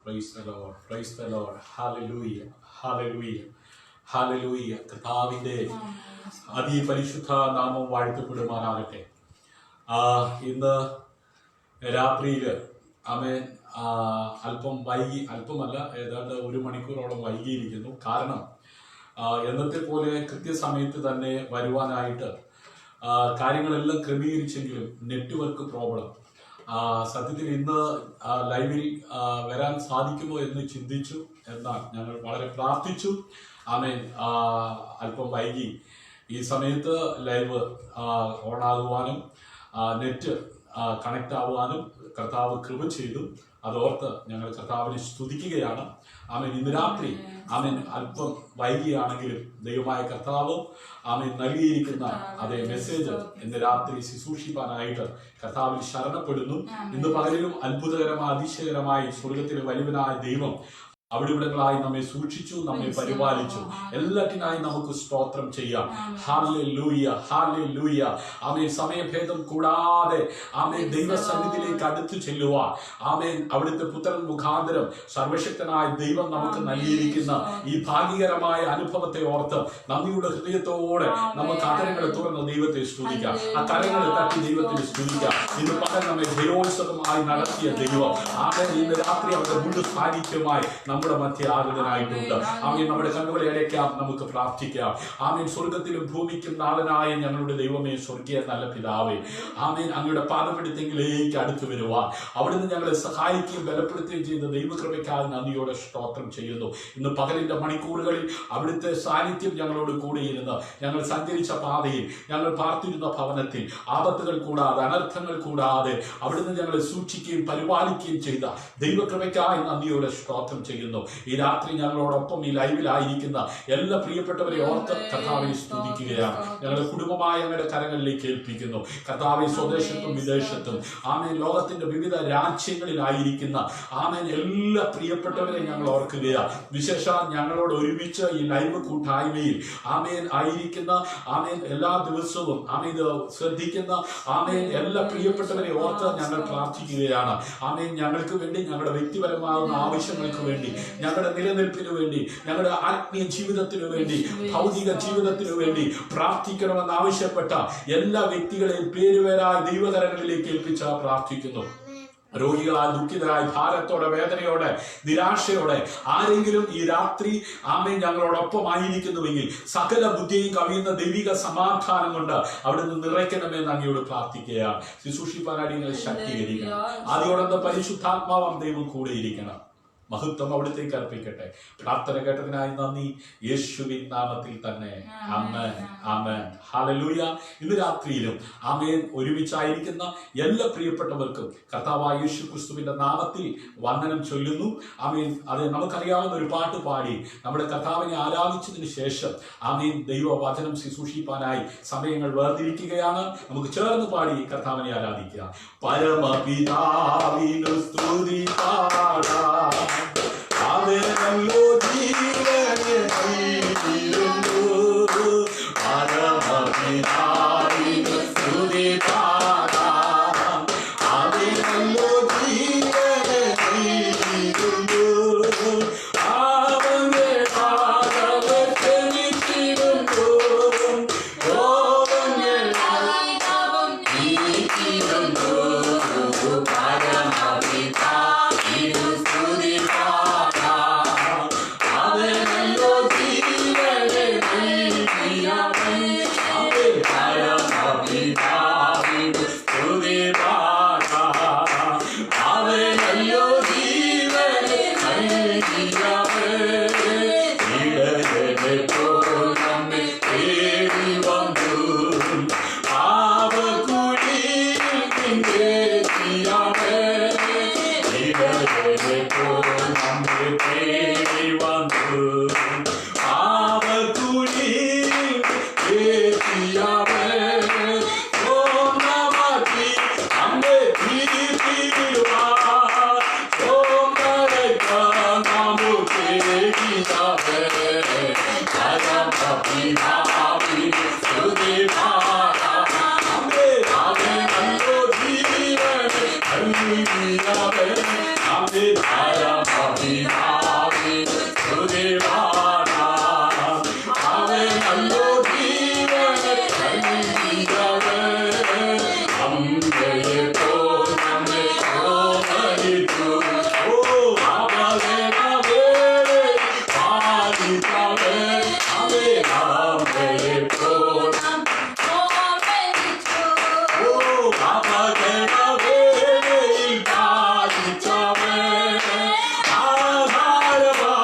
Praise the Lord, praise the Lord. Hallelujah, hallelujah, hallelujah. കർത്താവിന്റെ അതിപരിശുദ്ധ നാമം വാഴ്ത്തപ്പെടുമാറാകട്ടെ. ഇന്ന് രാത്രിയിൽ ആമേൻ അല്പം വൈകി, അല്പമല്ല ഏതാണ്ട് 1 മണിക്കൂറോളം വൈകിയിരിക്കുന്നു. കാരണം എന്നത്തെ പോലെ കൃത്യസമയത്ത് തന്നെ വരുവാനായിട്ട് കാര്യങ്ങളെല്ലാം ക്രമീകരിച്ചെങ്കിലും നെറ്റ്വർക്ക് പ്രോബ്ലം. സത്യത്തിൽ ഇന്ന് ലൈവിൽ വരാൻ സാധിക്കുമോ എന്ന് ചിന്തിച്ചു. എന്നാൽ ഞങ്ങൾ വളരെ പ്രാർത്ഥിച്ചു. ആമേൻ. അല്പം വൈകി ഈ സമയത്ത് ലൈവ് ഓണാകുവാനും നെറ്റ് കണക്റ്റ് ആകുവാനും കർത്താവ് കൃപ ചെയ്തു. അതോർത്ത് ഞങ്ങൾ കർത്താവിനെ സ്തുതിക്കുകയാണ്. ആമേൻ. ഇന്ന് രാത്രി ആമേൻ അല്പം വൈകിയാണെങ്കിലും ദൈവമായ കർത്താവ് ആമേൻ നൽകിയിരിക്കുന്ന അതേ മെസ്സേജ് ഇന്ന് രാത്രി ശുശ്രൂഷിപ്പാനായിട്ട് കർത്താവിൽ ശരണപ്പെടുന്നു. ഇന്ന് പകലിലും അത്ഭുതകരമായ അതിശയകരമായി സ്വർഗത്തിലെ വലിയവനായ ദൈവം അവിടെവിടങ്ങളായി നമ്മെ സൂക്ഷിച്ചു, നമ്മെ പരിപാലിച്ചു. എല്ലാറ്റിനായി നമുക്ക് സ്തോത്രം ചെയ്യാം. Hallelujah, hallelujah. ആമേൻ. സമയഭേദം കൂടാതെ ആമേൻ ദൈവസന്നിധിയിലേക്ക് അടുത്തു ചെല്ലുവാൻ ആമേൻ അവിടുത്തെ പുത്രൻ മുഖാന്തരം സർവശക്തനായ ദൈവം നമുക്ക് നൽകിയിരിക്കുന്ന ഈ ഭാഗ്യകരമായ അനുഭവത്തെ ഓർത്ത് നന്ദിയുടെ ഹൃദയത്തോടെ നമുക്ക് കരങ്ങളെ തുറന്ന് ദൈവത്തെ സ്തുതിക്കാം. ആ കരങ്ങളെ തട്ടി ദൈവത്തെ സ്തുതിക്കാം. ഇന്ന് പകൽ നമ്മെ ജയോത്സവമായി നടത്തിയ ദൈവം ആമേൻ ഇന്ന് രാത്രി അവരുടെ മുഴു സാന്നിധ്യമായി നമ്മുടെ മധ്യ ആഗതനായിട്ടുണ്ട്. ആമേൻ. നമ്മുടെ കണ്ണുകളെ അടയ്ക്കാം, നമുക്ക് പ്രാർത്ഥിക്കാം. ആമേൻ. സ്വർഗത്തിലും ഭൂമിക്കും നാഥനായ ഞങ്ങളുടെ ദൈവമേ, സ്വർഗീയ നല്ല പിതാവേ, ആമേൻ. അങ്ങയുടെ പാദപീഠത്തിലേക്ക് അടുത്തു വരുവാൻ അവിടുന്ന് ഞങ്ങളെ സഹായിക്കുകയും ബലപ്പെടുത്തുകയും ചെയ്ത ദൈവകൃപയ്ക്കായി നന്ദിയോടെ സ്തോത്രം ചെയ്യുന്നു. ഇന്ന് പകലിന്റെ മണിക്കൂറുകളിൽ അവിടുത്തെ സാന്നിധ്യം ഞങ്ങളോട് കൂടിയിരുന്ന് ഞങ്ങൾ സഞ്ചരിച്ച പാതയിൽ, ഞങ്ങൾ പാർത്തിരുന്ന ഭവനത്തിൽ ആപത്തുകൾ കൂടാതെ, അനർത്ഥങ്ങൾ കൂടാതെ അവിടുന്ന് ഞങ്ങളെ സൂക്ഷിക്കുകയും പരിപാലിക്കുകയും ചെയ്ത ദൈവകൃപയ്ക്കായി നന്ദിയോടെ സ്തോത്രം ചെയ്യുന്നു. ഈ രാത്രി ഞങ്ങളോടൊപ്പം ഈ ലൈവിലായിരിക്കുന്ന എല്ലാ പ്രിയപ്പെട്ടവരെ ഓർത്ത് കർത്താവിനെ സ്തുതിക്കുകയാണ്. ഞങ്ങളുടെ കുടുംബമായ ഞങ്ങളുടെ കരങ്ങളിലേക്ക് ഏൽപ്പിക്കുന്നു. കർത്താവെ, സ്വദേശത്തും വിദേശത്തും ആമേൻ ലോകത്തിന്റെ വിവിധ രാജ്യങ്ങളിലായിരിക്കുന്ന ആമേൻ എല്ലാ പ്രിയപ്പെട്ടവരെ ഞങ്ങൾ ഓർക്കുകയാണ്. വിശേഷാൽ ഞങ്ങളോട് ഒരുമിച്ച് ഈ ലൈവ് കൂട്ടായ്മയിൽ ആമേൻ ആയിരിക്കുന്ന ആമേൻ എല്ലാ ദിവസവും ആമേൻ ഇത് ശ്രദ്ധിക്കുന്ന ആമേൻ എല്ലാ പ്രിയപ്പെട്ടവരെ ഓർത്ത് ഞങ്ങൾ പ്രാർത്ഥിക്കുകയാണ്. ആമേൻ. ഞങ്ങൾക്ക് വേണ്ടി, ഞങ്ങളുടെ വ്യക്തിപരമാകുന്ന ആവശ്യങ്ങൾക്ക് വേണ്ടി, ഞങ്ങളുടെ നിലനിൽപ്പിന് വേണ്ടി, ഞങ്ങളുടെ ആത്മീയ ജീവിതത്തിനു വേണ്ടി, ഭൗതിക ജീവിതത്തിനു വേണ്ടി പ്രാർത്ഥിക്കണമെന്ന് ആവശ്യപ്പെട്ട എല്ലാ വ്യക്തികളെയും പേരുപേരായി ദൈവകരങ്ങളിലേക്ക് ഏൽപ്പിച്ച് പ്രാർത്ഥിക്കുന്നു. രോഗികളായി, ദുഃഖിതരായി, ഭാരത്തോടെ, വേദനയോടെ, നിരാശയോടെ ആരെങ്കിലും ഈ രാത്രി ആമേൻ ഞങ്ങളോടൊപ്പം ആയിരിക്കുന്നുവെങ്കിൽ സകല ബുദ്ധിയും കവിയുന്ന ദൈവിക സമാധാനം കൊണ്ട് അവിടുന്ന് നിറയ്ക്കണമെന്ന് അങ്ങയോട് പ്രാർത്ഥിക്കുകയാണ്. ശുശ്രൂഷിപ്പാനായി നിങ്ങൾ ശക്തീകരിക്കണം. ആദ്യോടൊന്ന് പരിശുദ്ധാത്മാവാം ദൈവം കൂടെ ഇരിക്കണം. മഹത്വം അവിടത്തേക്ക് അർപ്പിക്കട്ടെ. പ്രാർത്ഥന കേട്ടതിനായി നന്ദി, യേശുവിൻ നാമത്തിൽ തന്നെ. ആമേൻ, ആമേൻ, ഹല്ലേലൂയ. ഇന്ന് രാത്രിയിലും ആമേൻ ഒരുമിച്ചായിരിക്കുന്ന എല്ലാ പ്രിയപ്പെട്ടവർക്കും കർത്താവായ യേശു ക്രിസ്തുവിന്റെ നാമത്തിൽ വന്ദനം ചൊല്ലുന്നു. ആമേൻ. അത് നമുക്കറിയാവുന്ന ഒരു പാട്ട് പാടി നമ്മുടെ കർത്താവിനെ ആരാധിച്ചതിന് ശേഷം ആമേൻ ദൈവവചനം ശുശ്രൂഷിപ്പാനായി സമയങ്ങൾ വേർതിരിക്കുകയാണ്. നമുക്ക് ചേർന്ന് പാടി കർത്താവിനെ ആരാധിക്കാം. പരമപിതാവിനു സ്തുതി പാടാം, അവനല്ലോ ജീവനെ നൽകിയിരുന്നു. പരമപിതാവിനു സ്തുതി പാടാം, അവനല്ലോ ജീവനെ നൽകിയിരുന്നു. അവന്റെ പാദങ്ങൾ ക്ഷമിച്ചിരുന്നു, രോഗങ്ങൾ നീക്കിയിരുന്നു. പരമപിതാവിനു സ്തുതി പാടാം, അവനല്ലോ ജീവനെ നൽകിയവൻ. പരമപിതാവിനു സ്തുതി പാടാം, അവനല്ലോ ജീവനെ നൽകിയവൻ. ഇടയനെപ്പോൾ നമ്മെ തേടി വന്നു, പാപക്കുഴിയിൽ നിന്നെത്തിയവൻ. ഇടയനെപ്പോൾ നമ്മെ തേടി വന്നു, പാപക്കുഴിയിൽ എത്തിയവൻ. സോമമതി നമ്മെ തിരിപ്പിടുവാൻ, സോമരയ്ക്കാൻ നമുക്കേകിയവൻ. പരമപിതാവിനു സ്തുതി പാടാം, അവനല്ലോ ജീവനെ നൽകിയവൻ. ആമേൻ. പിതാവിനു സ്തുതിപാടാം. അവൻ നല്ലോ ജീവനെ നൽകിയവൻ. അമ്പെപ്പോൾ നമ്മെ ഓമനിച്ചു. ഓ അപകടവേളയിൽ പാലിച്ചവൻ. അവൻ അമ്പെപ്പോൾ അപകടവേളയിൽ പാലിച്ചവൻ. ആഹാരപാനീയമേകിയവൻ.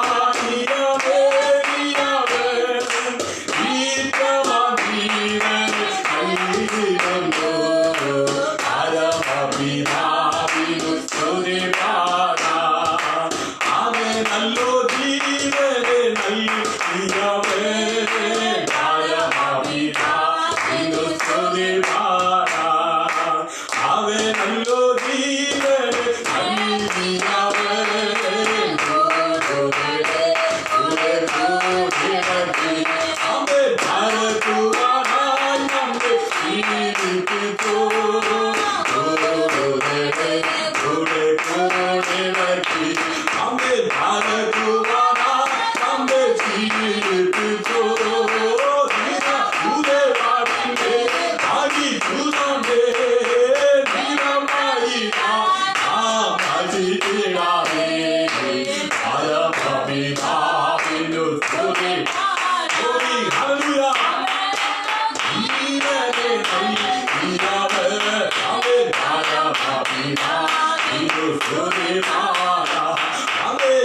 ഈറ്റമധീരനെ നൽകിയല്ലോ. പരമപിതാവിനു സ്തുതിപാടാം. അവൻ നല്ലോ ജീവനെ നൽകിയവൻ. പരമപിതാവിനു സ്തുതിപാടാം. അവൻ നല്ലോ ജീവനെ നൽകിയവൻ. അവൻ ഭരത്തുവാനായി നമ്മെ ജീവിപ്പിച്ചു. കൂടെ കൂടെ നമ്മെ ഭരത്തുവാനായി നമ്മെ ജീവിപ്പിച്ചു. ഉദയവാദിന്റെ അടിച്ചുതന്റെ ദീപമായി ഭജിക്കാതെ പരമപിതാവിനു സ്തുതി. ഹല്ലേലൂയ. ജീവനെ നൽകിയവൻ. അവൻ പരമപിതാവിനു സ്തുതിപാടാം. അവൻ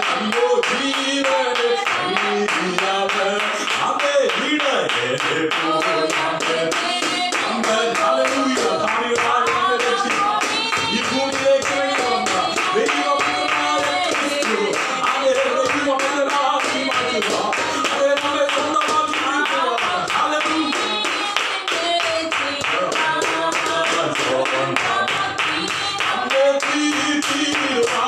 നല്ലോ ജീവനെ നൽകിയവൻ. അവൻ ഇടയനെപ്പോൾ നമ്മെ ഹല്ലേലൂയ താടികളാൽ നമ്മെ രക്ഷിച്ചു. ഈ ഭൂമിയിലേക്ക് ഇറങ്ങി വന്ന ദൈവപുത്രനായ ക്രിസ്തു. അവൻ ദൈവപുത്രനാക്കി മാറ്റുക. അവൻ നമ്മെ സ്വന്തമാക്കി തീർക്കുക. ഹല്ലേലൂയ. നമ്മെ തിരിച്ചിടുവാൻ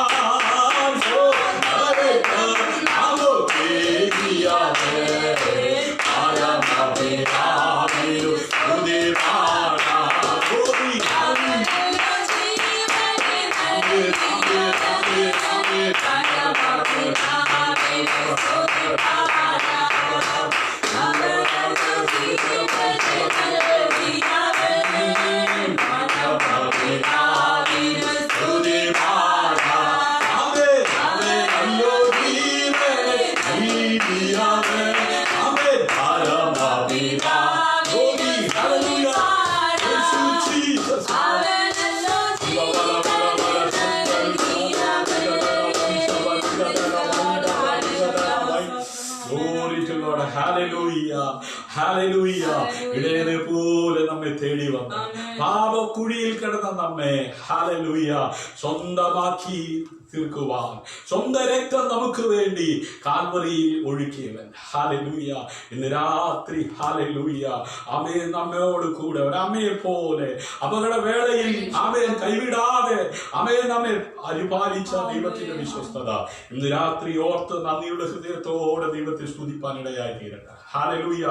പരമപിതാവിനു സ്തുതിപാടാം. ഇടയനെ പോലെ നമ്മെ തേടി വന്ന പാപക്കുഴിയിൽ കിടന്ന നമ്മെ ഹല്ലേലൂയ സ്വന്തമാക്കി തീർക്കുവാൻ സ്വന്തം രക്തം നമുക്ക് വേണ്ടി കാൽവറിയിൽ ഒഴുക്കിയവൻ. ഹല്ലേലൂയ. ഇന്ന് രാത്രി ഹല്ലേലൂയ ആമേൻ നമ്മോട് കൂടെ ഒരമ്മയെ പോലെ അപകടവേളയിൽ ആമേൻ കൈവിടാതെ ആമേൻ നമ്മെ പരിപാലിച്ച ദൈവത്തിന്റെ വിശ്വസ്തത ഇന്ന് രാത്രി ഓർത്ത് നന്ദിയുടെ ഹൃദയത്തോടെ ദൈവത്തെ സ്തുതിപ്പാനിടയായി തീരട്ടെ. ഹല്ലേലൂയ.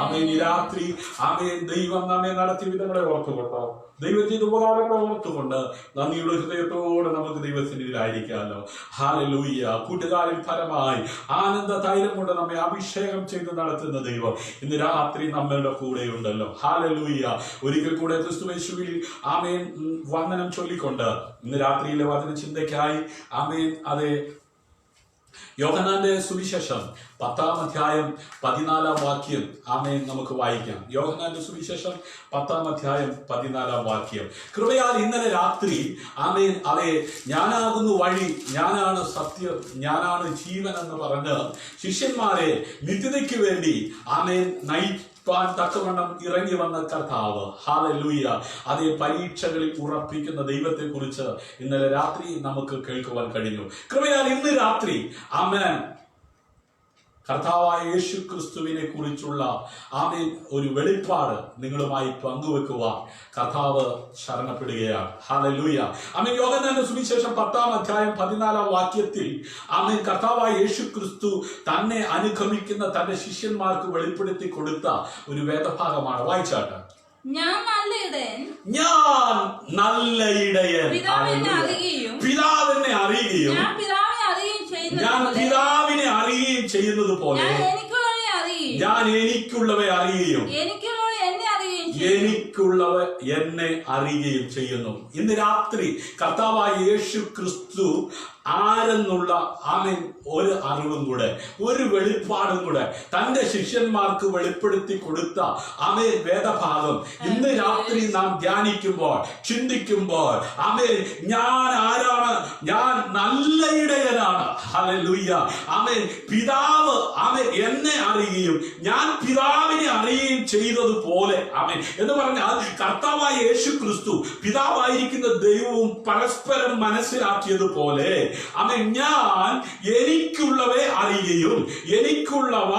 ആമേൻ ഈ രാത്രി ആമേൻ ദൈവം നമ്മെ നടത്തിയ വിധങ്ങളെ ഓർത്തുകൊണ്ടോ ദൈവം ചെയ്ത ഉപകാരങ്ങളെ ഓർത്തുകൊണ്ട് നന്ദിയുടെ ഹൃദയത്തോടെ നമുക്ക് ദൈവത്തിനെതിരായിരിക്കാമല്ലോ. ഹല്ലേലൂയ. കൂട്ടുകാരിൽ ഫലമായി ആനന്ദ തൈലം കൊണ്ട് നമ്മെ അഭിഷേകം ചെയ്ത് നടത്തുന്ന ദൈവം ഇന്ന് രാത്രി നമ്മളുടെ കൂടെ ഉണ്ടല്ലോ. ഹല്ലേലൂയ. ഒരിക്കൽ കൂടെ ക്രിസ്തുയേശുവിൽ ആമേൻ വന്ദനം ചൊല്ലിക്കൊണ്ട് ഇന്ന് രാത്രിയിലെ വചന ചിന്തയ്ക്കായി ആമേൻ അതെ യോഹന്നാന്റെ സുവിശേഷം 10-ാം അധ്യായം 14-ാം വാക്യം ആമേൻ നമുക്ക് വായിക്കാം. യോഹന്നാന്റെ സുവിശേഷം 10-ാം അധ്യായം 14-ാം വാക്യം. കൃപയാൽ ഇന്നലെ രാത്രി ആമേൻ അതെ ഞാനാകുന്നു വഴി, ഞാനാണ് സത്യം, ഞാനാണ് ജീവൻ എന്ന് പറഞ്ഞ് ശിഷ്യന്മാരെ നിത്യതയ്ക്ക് വേണ്ടി ആമേൻ തക്കവണ്ണം ഇറങ്ങി വന്ന കർത്താവ് ഹല്ലേലൂയ അതേ പരീക്ഷകളിൽ ഉറപ്പിക്കുന്ന ദൈവത്തെ കുറിച്ച് ഇന്നലെ രാത്രി നമുക്ക് കേൾക്കുവാൻ കഴിഞ്ഞു. കൃപയാൽ ഇന്ന് രാത്രി ആമേൻ കർത്താവായ യേശു ക്രിസ്തുവിനെ കുറിച്ചുള്ള ആമേൻ ഒരു വെളിപ്പാട് നിങ്ങളുമായി പങ്കുവെക്കുവാൻ കർത്താവ് ശരണപ്പെടുകയാണ്. ഹല്ലേലൂയ. ആമേൻ. യോഹന്നാന്റെ സുവിശേഷം 10-ാം അധ്യായം 14-ാം വാക്യത്തിൽ ആമേൻ കർത്താവായ യേശു ക്രിസ്തു തന്നെ അനുഗമിക്കുന്ന തന്റെ ശിഷ്യന്മാർക്ക് വെളിപ്പെടുത്തി കൊടുത്ത ഒരു വേദഭാഗമാണ്. വായിച്ചാട്ടെ. ഞാൻ നല്ല ഇടയൻ, പിതാവിനെ അറിയുകയും ഞാൻ പിതാവിനെ ഞാൻ പിതാവിനെ അറിയുകയും ചെയ്യുന്നത് പോലെ ഞാൻ എനിക്കുള്ളവരെ അറിയും. ഞാൻ എനിക്കുള്ളവരെ അറിയുകയും എനിക്കുള്ളവർ എന്നെ അറിയുകയും ചെയ്യും. എനിക്കുള്ളവ എന്നെ അറിയുകയും ചെയ്യുന്നു. ഇന്ന് രാത്രി കർത്താവായ യേശു ക്രിസ്തു ആരെന്നുള്ള ആമേൻ ഒരു അറിവും കൂടെ, ഒരു വെളിപ്പാടും കൂടെ തന്റെ ശിഷ്യന്മാർക്ക് വെളിപ്പെടുത്തി കൊടുത്ത ആമേൻ വേദഭാഗം ഇന്ന് രാത്രി നാം ധ്യാനിക്കുമ്പോൾ, ചിന്തിക്കുമ്പോൾ ആമേൻ ഞാൻ ആരാണ്? ഞാൻ നല്ല ഇടയനാണ്. ഹല്ലേലൂയ. ആമേൻ പിതാവ് ആമേൻ എന്നെ അറിയുകയും ഞാൻ പിതാവിനെ അറിയുകയും ചെയ്തതുപോലെ ആമേൻ എന്ന് പറഞ്ഞാൽ കർത്താവായ യേശു ക്രിസ്തു പിതാവായിരിക്കുന്ന ദൈവവും പരസ്പരം മനസ്സിലാക്കിയതുപോലെ ആമേൻ ഞാൻ എനിക്കുള്ളവയെ അറിയുകയും എനിക്കുള്ളവ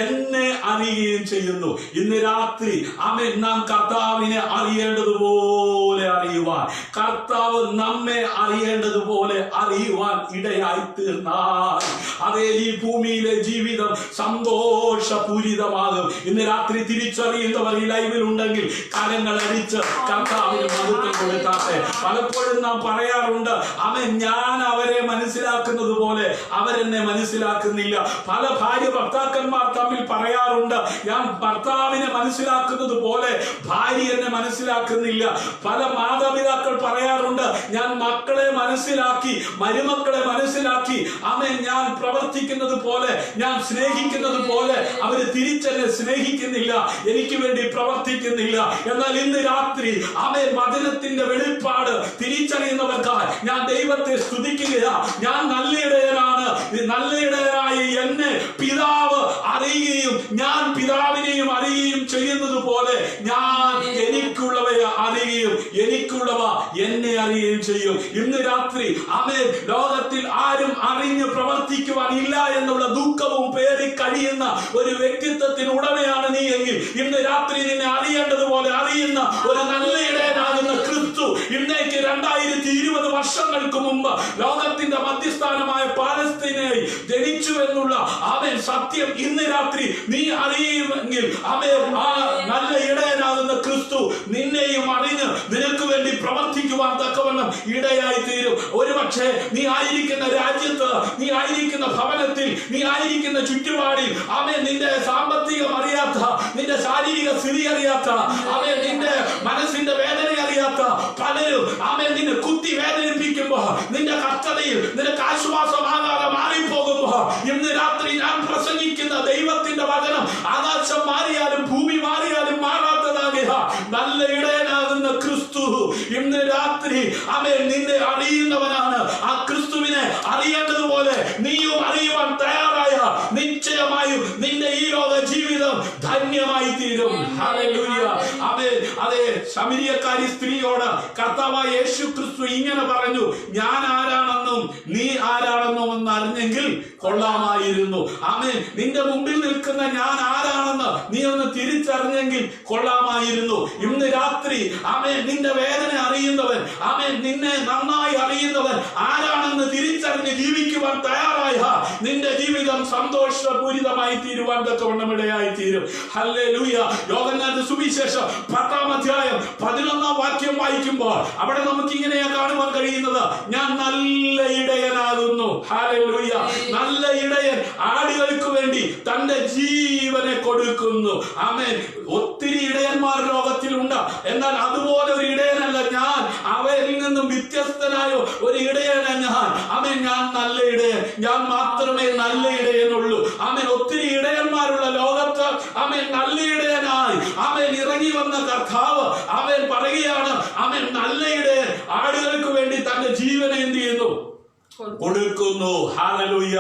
എന്നെ അറിയുകയും ചെയ്യുന്നു. ഇന്ന് രാത്രി ആമേൻ നാം കർത്താവിനെ അറിയേണ്ടതുപോലെ അറിയുവാൻ, കർത്താവ് നമ്മെ അറിയേണ്ടതുപോലെ അറിയുവാൻ ഇടയായി തീർന്നാൽ അതേ ഈ ഭൂമിയിലെ ജീവിതം സന്തോഷപൂരിതമാകും. ഇന്ന് രാത്രി തിരിച്ചറിയുന്നവർ ഈ ലൈവിൽ ഉണ്ടെങ്കിൽ കരങ്ങൾ അടിച്ച് കർത്താവിന് മഹത്വം കൊടുത്താട്ടെ. പലപ്പോഴും നാം പറയാറുണ്ട് ആമേൻ ഞാൻ അവരെ മനസ്സിലാക്കുന്നത് പോലെ അവരെന്നെ മനസ്സിലാക്കുന്നില്ല. പല ഭാര്യ ഭർത്താക്കന്മാർ തമ്മിൽ പറയാറുണ്ട് ഞാൻ ഭർത്താവിനെ മനസ്സിലാക്കുന്നത് പോലെ ഭാര്യ എന്നെ മനസ്സിലാക്കുന്നില്ല. പല മാതാപിതാക്കൾ പറയാറുണ്ട് ഞാൻ മക്കളെ മനസ്സിലാക്കി, മരുമക്കളെ മനസ്സിലാക്കി ആമേൻ ഞാൻ പ്രവർത്തിക്കുന്നത് പോലെ, ഞാൻ സ്നേഹിക്കുന്നത് പോലെ അവര് തിരിച്ചെന്നെ സ്നേഹിക്കുന്നില്ല, എനിക്ക് വേണ്ടി പ്രവർത്തിക്കുന്നില്ല. എന്നാൽ ഇന്ന് രാത്രി ആമേൻ വചനത്തിന്റെ വെളിപ്പാട് തിരിച്ചറിയുന്നവർക്കായി ഞാൻ ദൈവത്തെ സ്തുതിക്കുകയാ. ഞാൻ നല്ല ഇടയനാണ്. നല്ല ഇടയനായ എന്നെ പിതാവ് അറിയുകയും ഞാൻ പിതാവിനെയും അറിയുകയും ചെയ്യുന്നത് പോലെ ഞാൻ എനിക്കുള്ളവയെ അറിയുകയും എനിക്കുള്ളവ എന്നെ അറിയുകയും ചെയ്യും. ഇന്ന് രാത്രി ആമേൻ ലോകത്തിൽ ആരും അറിഞ്ഞ് പ്രവർത്തിക്കുവാൻ ഇല്ല എന്നുള്ള ദുഃഖവും പേറി കഴിയുന്ന ഒരു വ്യക്തിത്വത്തിന് ഉടമയാണ് നീ എങ്കിൽ ഇന്ന് രാത്രി നിന്നെ അറിയേണ്ടതുപോലെ അറിയുന്ന ഒരു നല്ല ഇടയനാകുന്ന ക്രിസ്തു ഇന്നേക്ക് 2020 വർഷങ്ങൾക്ക് മുമ്പ് ലോകത്തിന്റെ മധ്യസ്ഥാനമായ പാലസ്തീനയിൽ ജനിച്ചു എന്നുള്ള ആമേൻ സത്യം ഇന്ന് രാത്രി നീ അറിയുമെങ്കിൽ ആമേൻ ആ നല്ല ഇടയനാകുന്ന ക്രിസ്തു നിന്നെയും അറിഞ്ഞ് നിനക്ക് വേണ്ടി പ്രവർത്തിക്കുവാൻ തക്കവണ്ണം ഇടയായി തീരും. ഒരുപക്ഷെ നീ ആയിരിക്കുന്ന രാജ്യത്ത്, നീ ആയിരിക്കുന്ന ഭവനത്തിൽ, നീ ആയിരിക്കുന്ന ചുറ്റുപാടിൽ ആമേൻ നിന്റെ സാമ്പത്തികം അറിയാത്ത, നിന്റെ ശാരീരിക സ്ഥിതി അറിയാത്ത, ആമേൻ നിന്റെ മനസ്സിന്റെ വേദന അറിയാത്ത പലരും ആമേൻ നിന്നെ കുത്തി വേദനിപ്പിക്കുമ്പോ നിന്റെ കഷ്ടതയിൽ നിനക്ക് ആശ്വാസമാകാതെ മാറിപ്പോകുമ്പോ ഇന്ന് രാത്രി ഞാൻ പ്രസംഗിക്കുന്ന ദൈവത്തിന്റെ വചനം ആകാശം മാറിയാലും ഭൂമി മാറിയാലും മാറാത്തതാകുക നല്ല ഇടയനാകുന്ന ക്രിസ്തു ഇന്ന് രാത്രി ആമേൻ നിന്നെ അറിയുന്നവനാണ്. ആ ക്രിസ്തുവിനെ അറിയേണ്ടതുപോലെ നീയും അറിയുവാൻ തയ്യാറായ നിശ്ചയമായും നിന്റെ ഈ ലോക ജീവിതം ധന്യമായി തീരും. ഹല്ലേലൂയ. ആമേൻ. അതേ ശമരിയക്കാരി സ്ത്രീയോട് കർത്താവായ യേശു ക്രിസ്തു ഇങ്ങനെ പറഞ്ഞു ഞാൻ ആരാണെന്നും നീ ആരാണെന്നും എന്ന് അറിഞ്ഞെങ്കിൽ കൊള്ളാമായിരുന്നു. ആമേൻ. നിന്റെ മുമ്പിൽ നിൽക്കുന്ന ഞാൻ ആരാണെന്ന് നീ ഒന്ന് തിരിച്ചറിഞ്ഞെങ്കിൽ കൊള്ളാമായിരുന്നു. ഇന്ന് രാത്രി ആമേൻ നിന്റെ വേദന അറിയുന്നവൻ, ആമേൻ നിന്നെ നന്നായി അറിയുന്നവൻ ആരാണെന്ന് തിരിച്ചറിഞ്ഞ് ജീവിക്കുവാൻ തയ്യാറായ നിന്റെ ജീവിതം സന്തോഷപൂരിതമായി തീരുവാൻ തക്കവണ്ണം ഇടയായി തീരും. ഹല്ലേലൂയ. യോഹന്നാന്റെ സുവിശേഷം 10-ാം അധ്യായം 11-ാം വാക്യം വായിക്കുമ്പോൾ അവിടെ നമുക്ക് ഇങ്ങനെയാ കാണുവാൻ കഴിയുന്നത് ഞാൻ നല്ല ഇടയനാകുന്നു. ഹല്ലേലൂയ. നല്ല ഇടയൻ ആടുകൾക്ക് വേണ്ടി തന്റെ ജീവനെ കൊടുക്കുന്നു. ആമേൻ. ഒത്തിരി ഇടയന്മാർ ലോകത്തിലുണ്ട്. എന്നാൽ അതുപോലെ ഒരു ഇടയനല്ല ഞാൻ. അവരിൽ നിന്നും വ്യത്യസ്തനായ ഒരു ഇടയനാണ് ഞാൻ. ആമേൻ. ഞാൻ നല്ല ഇടയൻ. ഞാൻ മാത്രമേ നല്ല ഇടയനുള്ളൂ. ആമേൻ. ഒത്തിരി ഇടയന്മാരുള്ള ലോകത്ത് ആമേൻ നല്ല ഇടയനായി ആമേൻ ഇറങ്ങി വന്ന കർത്താവ് ആമേൻ പറയുകയാണ് ആമേൻ നല്ല ഇടയൻ ആടുകൾക്ക് വേണ്ടി തന്റെ ജീവനെ എന്ത് ചെയ്യുന്നു? കൊടുക്കുന്നു. ഹല്ലേലൂയ.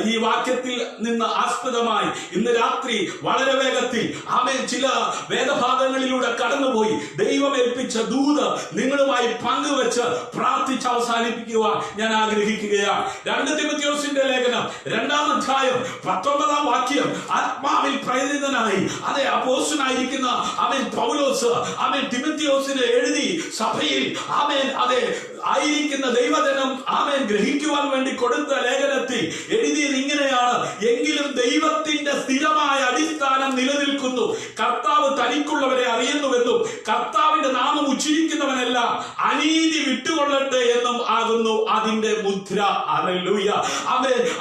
ഈ വാക്യത്തിൽ നിന്ന് ആസ്പദമായി ഇന്ന് രാത്രി വളരെ വേഗത്തിൽ ആമേൻ ചില വേദഭാഗങ്ങളിലൂടെ കടന്നുപോയി ദൈവം ഏൽപ്പിച്ച ദൂത് നിങ്ങളുമായി പങ്കുവെച്ച് പ്രാർത്ഥിച്ച് അവസാനിപ്പിക്കുവാൻ ഞാൻ ആഗ്രഹിക്കുകയാണ്. 2 തിമോഥെയോസിന്റെ ലേഖനം 2-ാം അധ്യായം 19-ാം വാക്യം ആത്മാവിൽ പ്രേരിതനായി അതേ അപ്പോസ്തലനായിരിക്കുന്ന ആമേൻ പൗലോസ് ആമേൻ തിമോഥെയോസിന് എഴുതി സഭയിൽ ആമേൻ അതേ ആയിരിക്കുന്ന ദൈവജനം ആമേൻ ഗ്രഹിക്കുവാൻ വേണ്ടി കൊടുത്ത ലേഖനത്തിൽ എഴുതിയത് ഇങ്ങനെയാണ് എങ്കിലും ദൈവത്തിന്റെ സ്ഥിരമായ അടിസ്ഥാന അടിസ്ഥാനം നിലനിൽക്കുന്നു. കർത്താവ് തനിക്കുള്ളവരെ അറിയുന്നുവെന്നും കർത്താവിന്റെ നാമം ഉച്ചരിക്കുന്നവനെല്ലാം അനീതി വിട്ടുകൊള്ളട്ടെ എന്നും ആകുന്നു അതിന്റെ മുദ്ര. ഹല്ലേലൂയ.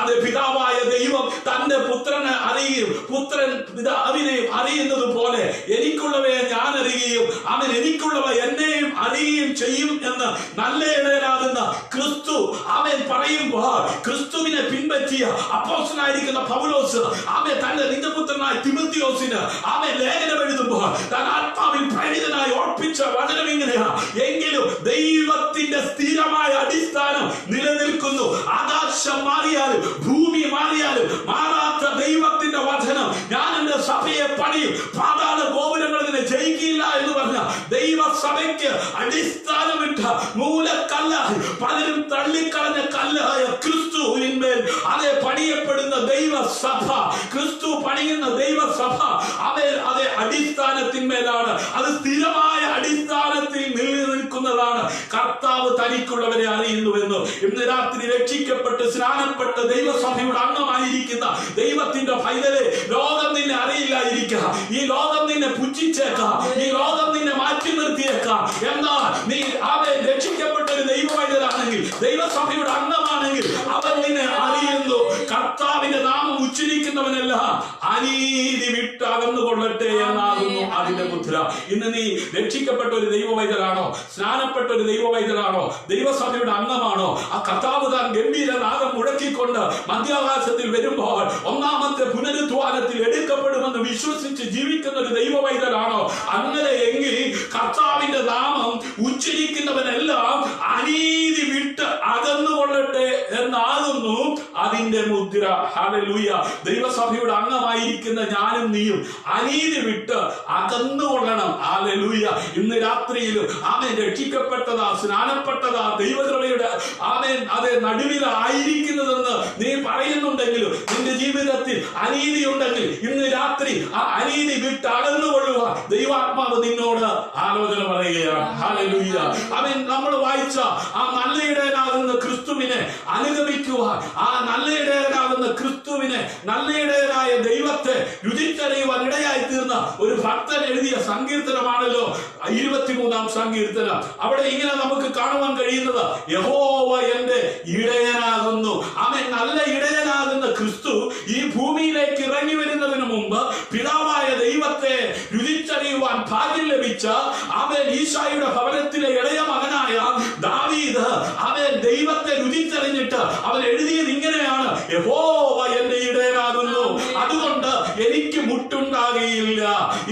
അത് പിതാവായ ദൈവം തന്റെ പുത്രനെ അറിയുകയും പുത്രൻ പിതാവിനെയും അറിയുന്നത് പോലെ എനിക്കുള്ളവയെ ഞാൻ അറിയുകയും അവൻ എനിക്കുള്ളവ എന്നെയും അറിയുകയും ചെയ്യും എന്ന് നല്ല ഇടയനാകുന്ന ക്രിസ്തു അവൻ പറയുമ്പോൾ ക്രിസ്തുവിനെ പിൻപറ്റിയ അപ്പോസ്തലനായിരിക്കുന്ന പൗലോസ് അവൻ തന്റെ നിജപുത്രനായ തിമോഥെയോസിന് അവൻ ലേഖനം എഴുതുമ്പോൾ താൻ ആത്മാവിൽ പ്രേരിതനായി ഓർപ്പിച്ച വചനം ഇങ്ങനെയാ: എങ്കിലും ദൈവത്തിന്റെ സ്ഥിരമായ അടിസ്ഥാനം നിലനിൽക്കുന്നു. ആകാശം മാറിയാലും ഭൂമി മാറിയാലും മാറാത്ത ദൈവത്തിന്റെ വചനം ഞാൻ എന്റെ സഭയെ പണിയും, പാതാള ഗോപുരങ്ങൾ ഇതിനെ ജയിക്കില്ല എന്ന് പറഞ്ഞ ദൈവസഭയ്ക്ക് അടിസ്ഥാനമിട്ട മൂലക്കല്ലായി പലരും തള്ളിക്കളഞ്ഞ കല്ലായ ക്രിസ്തുവിന്മേൽ അതേ പണിയപ്പെടുന്ന ദൈവസഭ, ക്രിസ്തു പണിയുന്ന ദൈവസഭ അതേ അടിസ്ഥാനത്തിന്മേലാണ്. അത് സ്ഥിരമായ അടിസ്ഥാനത്തിൽ നിലനിൽക്കുന്നതാണ്. കർത്താവ് തനിക്കുള്ളവരെ അറിയുന്നുവെന്ന് ഇന്ന് രാത്രി രക്ഷിക്കപ്പെട്ട് സ്നാനപ്പെട്ട് ദൈവസഭയുടെ അംഗമായിരിക്കുന്ന ദൈവത്തിന്റെ പൈതലെ, ലോകം നിന്നെ അറിയില്ലായിരിക്കാം, ഈ ലോകം നിന്നെ പുച്ഛിച്ചേക്കാം, ഈ ലോകം നിന്നെ മാറ്റി നിർത്തിയേക്കാം. എന്നാൽ നീ അവൻ രക്ഷിക്കപ്പെട്ട ഒരു ദൈവവൈദ്യരാണെങ്കിൽ, ദൈവസഭയുടെ അംഗമാണെങ്കിൽ അവൻ നിന്നെ അറിയുന്നു. കർത്താവിന്റെ നാമം ഉച്ചരിക്കുന്നവനെല്ലാം അനീതി വിട്ട് അകന്നുകൊള്ളട്ടെ എന്നാകുന്നു അതിന്റെ മുദ്ര. ഇന്ന് നീ രക്ഷിക്കപ്പെട്ട ഒരു ദൈവവൈദ്യരാണോ, സ്നാനപ്പെട്ട ഒരു ദൈവവൈദ്യരാണോ, ദൈവസഭയുടെ അംഗമാണോ? ആ കർത്താവ് താൻ ഗംഭീര നാഗം മുഴക്കിക്കൊണ്ട് മധ്യാകാശത്തിൽ വരുമ്പോൾ ഒന്നാമത്തെ പുനരുദ്ധാനത്തിൽ എടുക്കപ്പെടുമെന്ന് വിശ്വസിച്ച് ജീവിക്കുന്ന ഒരു ദൈവവൈദ്യരാണോ? അങ്ങനെ എങ്കിൽ കർത്താവിന്റെ നാമം ഉച്ചരിക്കുന്നവനെല്ലാം അനീതി വിട്ട് അകന്നുകൊള്ളട്ടെ എന്നാകുന്നു അതിന്റെ മുദ്ര. ഹല്ലേലൂയ. ദൈവസഭയുടെ അംഗമായിരിക്കുന്ന ഞാനും നീയും അനീതി വിട്ട് അകന്നുകൊള്ളണം. ഹല്ലേലൂയ. ഇന്ന് രാത്രിയിലും ആമേൻ രക്ഷിക്കപ്പെട്ടതാ, സ്നാനപ്പെട്ടതാ, ദൈവകൃപയുടെ ആമേൻ അതേ നടുവിലായിരിക്കുന്നതെന്ന് നീ പറയുന്നുണ്ടെങ്കിലും നിന്റെ ജീവിതത്തിൽ അനീതി ഉണ്ടെങ്കിൽ ഇന്ന് രാത്രി ആ അനീതി വിട്ട് അകന്നുകൊള്ളുക ദൈവാത്മാവ് നിന്നോട് ആലോചന പറയുകയാണ്. ഹല്ലേലൂയ. ആമേൻ. നമ്മൾ വായിച്ച ആ നല്ല ഇടയനാകുന്ന ക്രിസ്തുവിനെ അനുഗമിക്കുവാൻ, ആ നല്ല ഇടയനാകുന്ന ക്രിസ്തുവിനെ, നല്ല ഇടയനായ ദൈവത്തെ രുചിച്ചറിയുവാൻ ഇടയായി തീർന്ന ഒരു ഭക്തൻ എഴുതിയ സങ്കീർത്തനമാണല്ലോ 23-ാം സങ്കീർത്തനം. അവിടെ ഇങ്ങനെ നമുക്ക് കാണുവാൻ കഴിയുന്നത്: യഹോവ എന്റെ ഇടയനാകുന്നു. അവൻ നല്ല ഇടയനാകുന്ന ക്രിസ്തു ഈ ഭൂമിയിലേക്ക് ഇറങ്ങി വരുന്നതിന് മുമ്പ് പിതാവായ ദൈവത്തെ രുചിച്ചറിയുവാൻ ഭാഗ്യം ലഭിച്ച അവൻ ഈശായുടെ ഭവനത്തിലെ ഇളയ മകനായ ദാവീദ് അവൻ ദൈവത്തെ രുചിച്ചറിഞ്ഞിട്ട് അവൻ എഴുതിയത് ഇങ്ങനെയാണ്: യഹോവ എന്റെ ഇടയനാകുന്നു, അതുകൊണ്ട് എനിക്ക് മുട്ടുണ്ടാകുകയില്ല.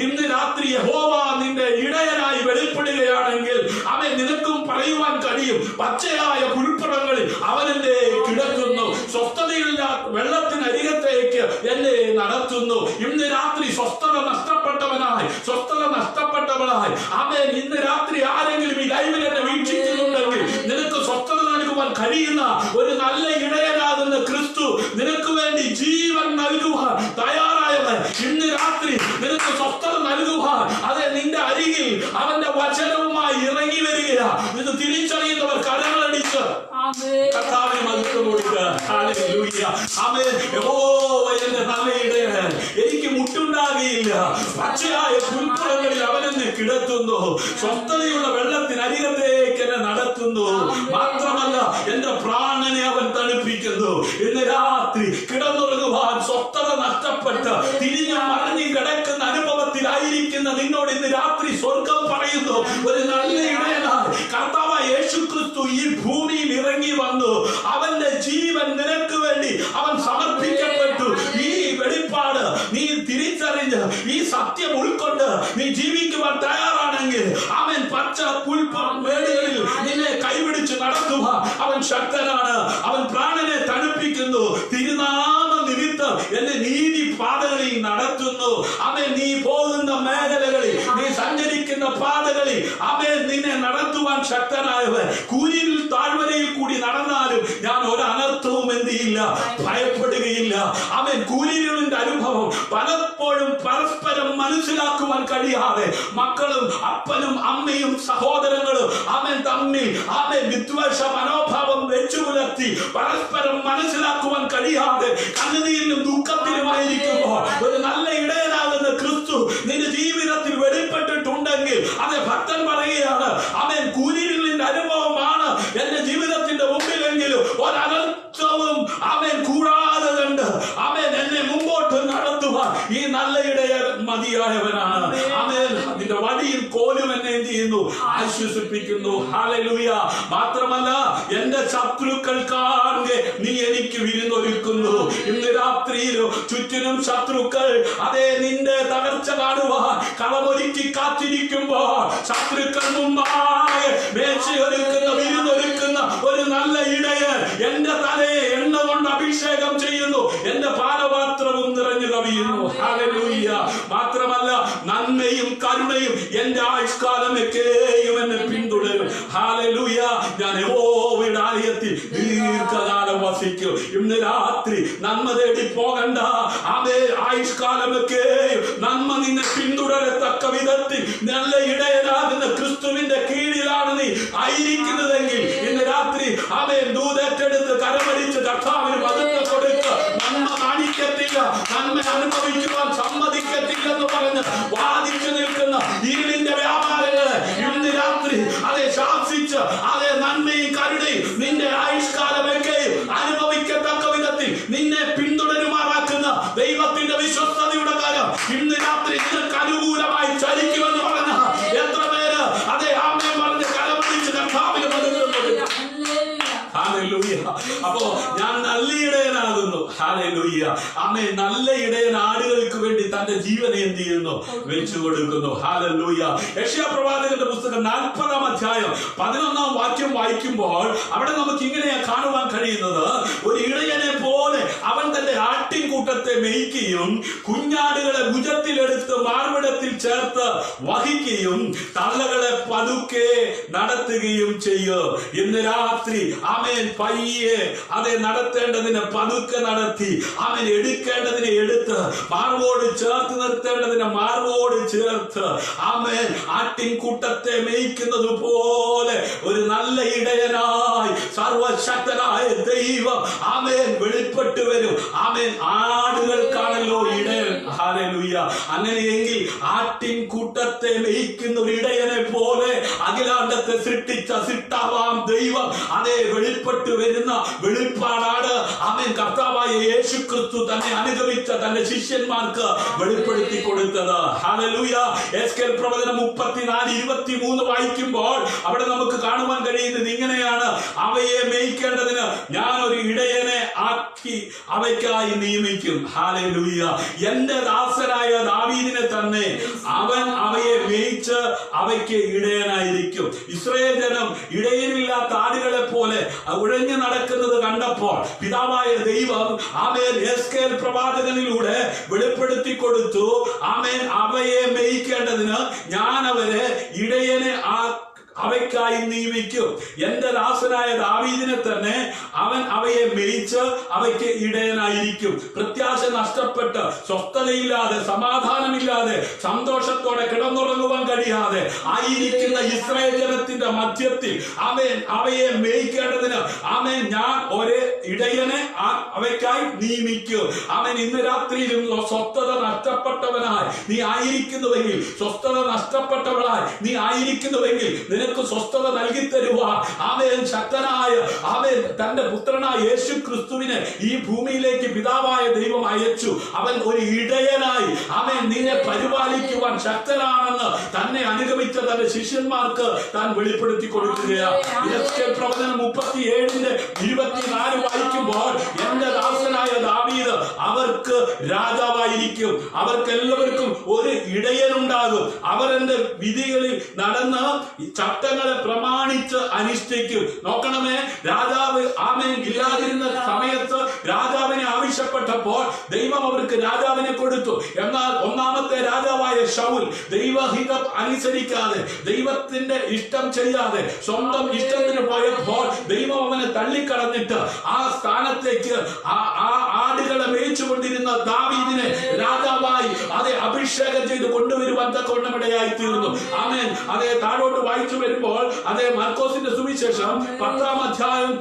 ഇന്ന് രാത്രി യഹോവ നിന്റെ ഇടയനായി വെളിപ്പെടുകയാണെങ്കിൽ അവൻ നിനക്കും പറയുവാൻ കഴിയും: പച്ചയായ പുൽപ്പുറങ്ങളിൽ അവൻ എന്നെ കിടത്തുന്നു, സ്വസ്ഥതയില്ല വെള്ളത്തിനരികത്തേക്ക് എന്നെ നടത്തുന്നു. ഇന്ന് രാത്രി സ്വസ്ഥത നഷ്ടപ്പെട്ടവനായി അവൻ ഇന്ന് രാത്രി ആരെങ്കിലും ഈ ലൈവിൽ എന്നെ വീക്ഷിക്കുന്നുണ്ടെങ്കിൽ നിനക്ക് സ്വസ്ഥത നൽകുവാൻ കഴിയുന്ന ഒരു നല്ല ഇടയനാകുന്ന ക്രിസ്തു നിനക്ക് വേണ്ടി ജീവൻ നൽകുവാൻ തയ്യാറായവൻ ഇന്ന് രാത്രി നിനക്ക് സ്വസ്ഥത നൽകുവാൻ അതെ നിന്റെ അരികിൽ അവന്റെ വചനവുമായി ഇറങ്ങി വരികയാ. ഇത് തിരിച്ചറിയുന്നവർ കരങ്ങളടിച്ച് കർത്താവിനെ മഹത്വം കൊടുക്കുക. ഹല്ലേലൂയ. ആമേൻ. യഹോവ എന്റെ നല്ല ഇടയൻ, എനിക്ക് മുട്ടുണ്ടാകുകയില്ല. പച്ചയായ പുൽപ്പുറങ്ങളിൽ അവൻ എന്നെ കിടത്തുന്നു, സ്വസ്ഥതയുള്ള വെള്ളത്തിനരികത്തേക്ക് എന്നെ നടത്തുന്നു. മാത്രമല്ല എന്റെ പ്രാണനെ അവൻ തണുപ്പിക്കുന്നു. ഇന്ന് രാത്രി കിടന്നുറങ്ങുവാൻ സ്വസ്ഥത നഷ്ടപ്പെട്ട് തിരിഞ്ഞു മറിഞ്ഞു കിടക്കുന്ന അനുഭവത്തിലായിരിക്കുന്ന നിന്നോട് ഇന്ന് രാത്രി സ്വർഗം പറയുന്നു: ഒരു നല്ല ഇടയനായി കർത്താവായ യേശുക്രിസ്തു ഈ ഭൂമിയിൽ ഇറങ്ങി വന്നു. അവന്റെ ജീവൻ നിനക്ക് വേണ്ടി അവൻ സമർപ്പിക്കപ്പെട്ടു. ഈ വെളിപ്പാട് നീ തിരിച്ചറിഞ്ഞ് ഈ സത്യം ഉൾക്കൊണ്ട് നീ ജീവിക്കുവാൻ തയ്യാറാണെങ്കിൽ അവൻ പച്ച പുൽപ്പുറമേടുകളിൽ നിന്നെ കൈപിടിച്ച് നടത്തുക അവൻ ശക്തനാണ്. അവൻ പ്രാണനെ തണുപ്പിക്കുന്നു. തിരുനാമ നിമിത്തം എന്റെ നീതി പാതകളിൽ നടത്തുന്നു. അവൻ നീ പോകുന്ന മേഖലകളിൽ, നീ സഞ്ചരിക്കുന്ന പാതകളിൽ അവൻ നിന്നെ നടത്തുവാൻ ശക്തനായവൻ. കൂരിൽ താഴ്വരയിൽ കൂടി നടന്നാലും ഞാൻ ഒരു അനർത്ഥവും എന്ത് ചെയ്യില്ല, ഭയപ്പെടുകയില്ല. അവൻ കൂരിരുളിന്റെ അനുഭവം പലപ്പോഴും പരസ്പരം മനസ്സിലാക്കുവാൻ കഴിയാതെ മക്കളും അപ്പനും അമ്മയും സഹോദരങ്ങളും അവൻ തമ്മിൽ അവൻ വിദ്വേഷ മനോഭാവം വെച്ചു പുലർത്തി പരസ്പരം മനസ്സിലാക്കുവാൻ കഴിയാതെ കണ്ണുനീരിലും ദുഃഖത്തിലുമായിരിക്കുമ്പോൾ ഒരു നല്ല ഇടയനാകുന്ന എന്ത് ചെയ്യുന്നു? ആശ്വസിപ്പിക്കുന്നു. ഹല്ലേലൂയ. മാത്രമല്ല എന്റെ ശത്രുക്കൾ കാണെ നീ എനിക്ക് വിരുന്നൊരുക്കുന്നു. ഇന്ന് രാത്രിയിലോ ചുറ്റിനും ശത്രുക്കൾ അതേ നിന്റെ തകർച്ച കാണുവാൻ കളമൊരുക്കി കാത്തിരിക്കുമ്പോൾ ശത്രുക്കൾ മുമ്പാകെ മേശയൊരുക്കുന്ന വിരുന്നൊരുക്കുന്ന ഒരു നല്ല ഇടയൻ എന്റെ തലയെ എണ്ണ കൊണ്ട് അഭിഷേകം ചെയ്യുന്നു. എന്റെ പാനപാത്രവും നിറഞ്ഞു കവിയുന്നു. ഹല്ലേലൂയ. മാത്രമല്ല നന്മയും കരുണയും എന്റെ ആയുഷ്കാലമൊക്കെയും എന്നെ പിന്തുടരും. ഹല്ലേലൂയ. ഞാൻ യഹോവയുടെ ആലയത്തിൽ ദീർഘകാലം വസിക്കും. ഇന്ന് രാത്രി നന്മ തേടി പോകണ്ട. അതേ ആയുഷ്കാലമൊക്കെ നന്മ നിന്നെ പിന്തുടരത്തക്ക വിധത്തിൽ നല്ല ഇടയനാകുന്ന ക്രിസ്തുവിന്റെ കീഴിലാണ് നീ ആയിരിക്കുന്നതെങ്കിൽ ഇന്ന് രാത്രി അവൻ ദൂതേറ്റെടുത്ത് കരമടിച്ച് കർത്താവിന് മഹത്വം കൊടുത്ത് നന്മ കാണിക്കത്തില്ല, നന്മ അനുഭവിക്കുവാൻ സമ്മതിക്കത്തില്ലെന്ന് പറഞ്ഞ് വാദിച്ചു നിൽക്കുന്ന ഇരുളിന്റെ വ്യാപാരങ്ങളെ ഇന്ന് രാത്രി അതെ ശാസിച്ച് അതേ നന്മയും കരുണയും നിന്റെ ആയുഷ്കാലമൊക്കെ അനുഭവിക്കത്തക്ക വിധത്തിൽ നിന്നെ പിന്തുടരുമാറാക്കുന്ന ദൈവത്തിന്റെ വിശ്വസ്തതയുടെ കാലം ഇന്ന് രാത്രി നിനക്ക് അനുകൂലമായി ചലിക്കുമെന്ന് പറഞ്ഞ എത്ര പേര് അതേ ആമേൻ പറഞ്ഞ് കരമടിച്ച് കർത്താവിന് മഹത്വം കൊടുക്കും. ഹല്ലേലൂയ. അപ്പോ ഞാൻ നല്ല ഇടയനാകുന്നു. ഹല്ലേലൂയ. ആമേൻ. നല്ല ഇടയൻ ആടുകൾക്ക് വേണ്ടി തന്റെ ജീവനെ എന്ത് ചെയ്യുന്നു? വെച്ചു കൊടുക്കുന്നു. ഹല്ലേലൂയ. യെശയ്യാ പ്രവാചകന്റെ പുസ്തകം 40-ാം അധ്യായം 11-ാം വാക്യം വായിക്കുമ്പോൾ അവിടെ നമുക്ക് ഇങ്ങനെ കാണുവാൻ കഴിയുന്നത്, ഒരു ഇടയനെ പോലെ അവൻ തന്റെ ആട്ടിൻകൂട്ടത്തെ മേയ്ക്കുകയും കുഞ്ഞാടുകളെ ഭുജത്തിലെടുത്ത് മാർവിടത്തിൽ ചേർത്ത് വഹിക്കുകയും തള്ളകളെ പതുക്കെ നടത്തുകയും ചെയ്യും. ഇന്ന് രാത്രി ആമേൻ പയ്യെ അതെ നടത്തേണ്ടതിനെ പതുക്കെ നടത്തി, അവൻ എടുക്കേണ്ടതിനെ എടുത്ത്, മാർവോട് ചേർത്ത് നിർത്തേണ്ടതിനെ മാർവോട് ചേർത്ത് ആമേൻ ആട്ടിൻകൂട്ടത്തെ മേയ്ക്കുന്നത് പോലെ ഒരു നല്ല ഇടയനായി സർവശക്തനായ ദൈവം ആമേൻ വെളിപ്പെട്ടു വരും. ആമേൻ. ആടുകൾക്കാണല്ലോ ഇടയൻ. ഹല്ലേലൂയ. അങ്ങനെയെങ്കിൽ ആട്ടിൻകൂട്ടത്തെ മേയ്ക്കുന്ന ഒരു ഇടയനെ പോലെ അഖിലാണ്ടത്തെ സൃഷ്ടിച്ച സിട്ടാവാം ദൈവം അതേ വെളിപ്പെട്ടു വരുന്ന വെളിപ്പാടാണ് ആമേൻ കർത്താവായ യേശു ക്രിസ്തു തന്നെ അനുഗമിച്ച തന്റെ ശിഷ്യന്മാർക്ക് വെളിപ്പെടുത്തി കൊടുത്തത്. ഹല്ലേലൂയ. എസ്കേൽ പ്രവചനം 34:23 വായിക്കുമ്പോൾ അവിടെ നമുക്ക് കാണുവാൻ കഴിയുന്നത് ഇങ്ങനെയാണ്: അവയെ മേയ്ക്കേണ്ടതിന് ഞാൻ ഒരു ഇടയനെ ആക്കി അവയ്ക്കായി നിയമിക്കും. ഹല്ലേലൂയ. എന്റെ ദാസനായ ദാവീദിനെ തന്നെ അവൻ അവയെ മേയിച്ച് അവയ്ക്ക് ഇടയനായിരിക്കും. ഇസ്രായേൽ ജനം ഇടയനില്ലാത്ത ആടുകളെ പോലെ ഉഴഞ്ഞു നടക്കുന്നത് കണ്ടപ്പോൾ പിതാവായ ദൈവം ആമേൻ എസ്കേൽ പ്രവാചകനിലൂടെ വെളിപ്പെടുത്തി കൊടുത്തു. ആമേൻ. അവയെ മേയിക്കേണ്ടതിന് ഞാൻ അവരെ ഇടയനെ അവയ്ക്കായി നിയമിക്കും. എന്റെ ദാസനായ ദാവീദിനെ തന്നെ അവൻ അവയെ മേയിച്ച് അവയ്ക്ക് ഇടയനായിരിക്കും. പ്രത്യാശ നഷ്ടപ്പെട്ട് സ്വസ്ഥതയില്ലാതെ സമാധാനമില്ലാതെ സന്തോഷത്തോടെ കിടന്നുറങ്ങുവാൻ കഴിയാതെ ആയിരിക്കുന്ന ഇസ്രായേൽ ജനത്തിന്റെ മധ്യത്തിൽ അവൻ അവയെ മേയിക്കേണ്ടതിന് ആമേൻ ഞാൻ ഒരേ ഇടയനെ അവയ്ക്കായി നിയമിക്കും. അവൻ ഇന്ന് രാത്രിയിലും സ്വസ്ഥത നഷ്ടപ്പെട്ടവനായി നീ ആയിരിക്കുന്നുവെങ്കിൽ, സ്വസ്ഥത നഷ്ടപ്പെട്ടവളായി നീ ആയിരിക്കുന്നുവെങ്കിൽ നിനക്ക് സ്വസ്ഥത നൽകി തരുവാൻ ആമേൻ ശക്തനായ ആമേൻ തന്റെ പുത്രനായ യേശു ക്രിസ്തുവിനെ ഈ ഭൂമിയിലേക്ക് പിതാവായ ദൈവം അയച്ചു. അവൻ ഒരു ഇടയനായി ആമേൻ നിന്നെ പരിപാലിക്കുവാൻ ശക്തനാണെന്ന് തന്നെ അനുഗമിച്ച തന്റെ ശിഷ്യന്മാർക്ക് താൻ വെളിപ്പെടുത്തി കൊടുക്കുകയാണ്. എസ്കേൽ പ്രവചനം 37:24 വായിക്കുമ്പോൾ എന്റെ ദാസനായ ദാവീദ് അവർക്ക് രാജാവായിരിക്കും. അവർക്കെല്ലാവർക്കും ഒരു ഇടയനുണ്ടാകും. അവർ എന്റെ വിധികളിൽ നടന്ന് ചട്ടങ്ങളെ പ്രമാണിച്ച് അനുഷ്ഠിക്കും. നോക്കണമേ, രാജാവ് ആമേൻ ഇല്ലാതിരുന്ന സമയത്ത് രാജാവിനെ ആവശ്യപ്പെട്ടപ്പോൾ ദൈവം അവർക്ക് രാജാവിനെ കൊടുത്തു. എന്നാൽ ഒന്നാമത്തെ രാജാവായ ശൗൽ ദൈവഹിതം അനുസരിക്കാതെ, ദൈവത്തിന്റെ ഇഷ്ടം ചെയ്യാതെ സ്വന്തം ഇഷ്ടത്തിന് പോയപ്പോൾ ദൈവം അവനെ തള്ളിക്കളഞ്ഞിട്ട് ആ സ്ഥാനത്തേക്ക് ആടുകളെ മേയിച്ചുകൊണ്ടിരുന്ന ദാവീദിനെ രാജാവായി അതെ അഭിഷേകം ചെയ്ത് കൊണ്ടുവരുവാൻ തക്കവണ്ണമിടയായി തീർന്നു. ആമേൻ. അതേ താഴോട്ട് വായിച്ചു വരുമ്പോൾ അതേ മാർക്കോസിന്റെ സുവിശേഷം 10-ാം അധ്യായം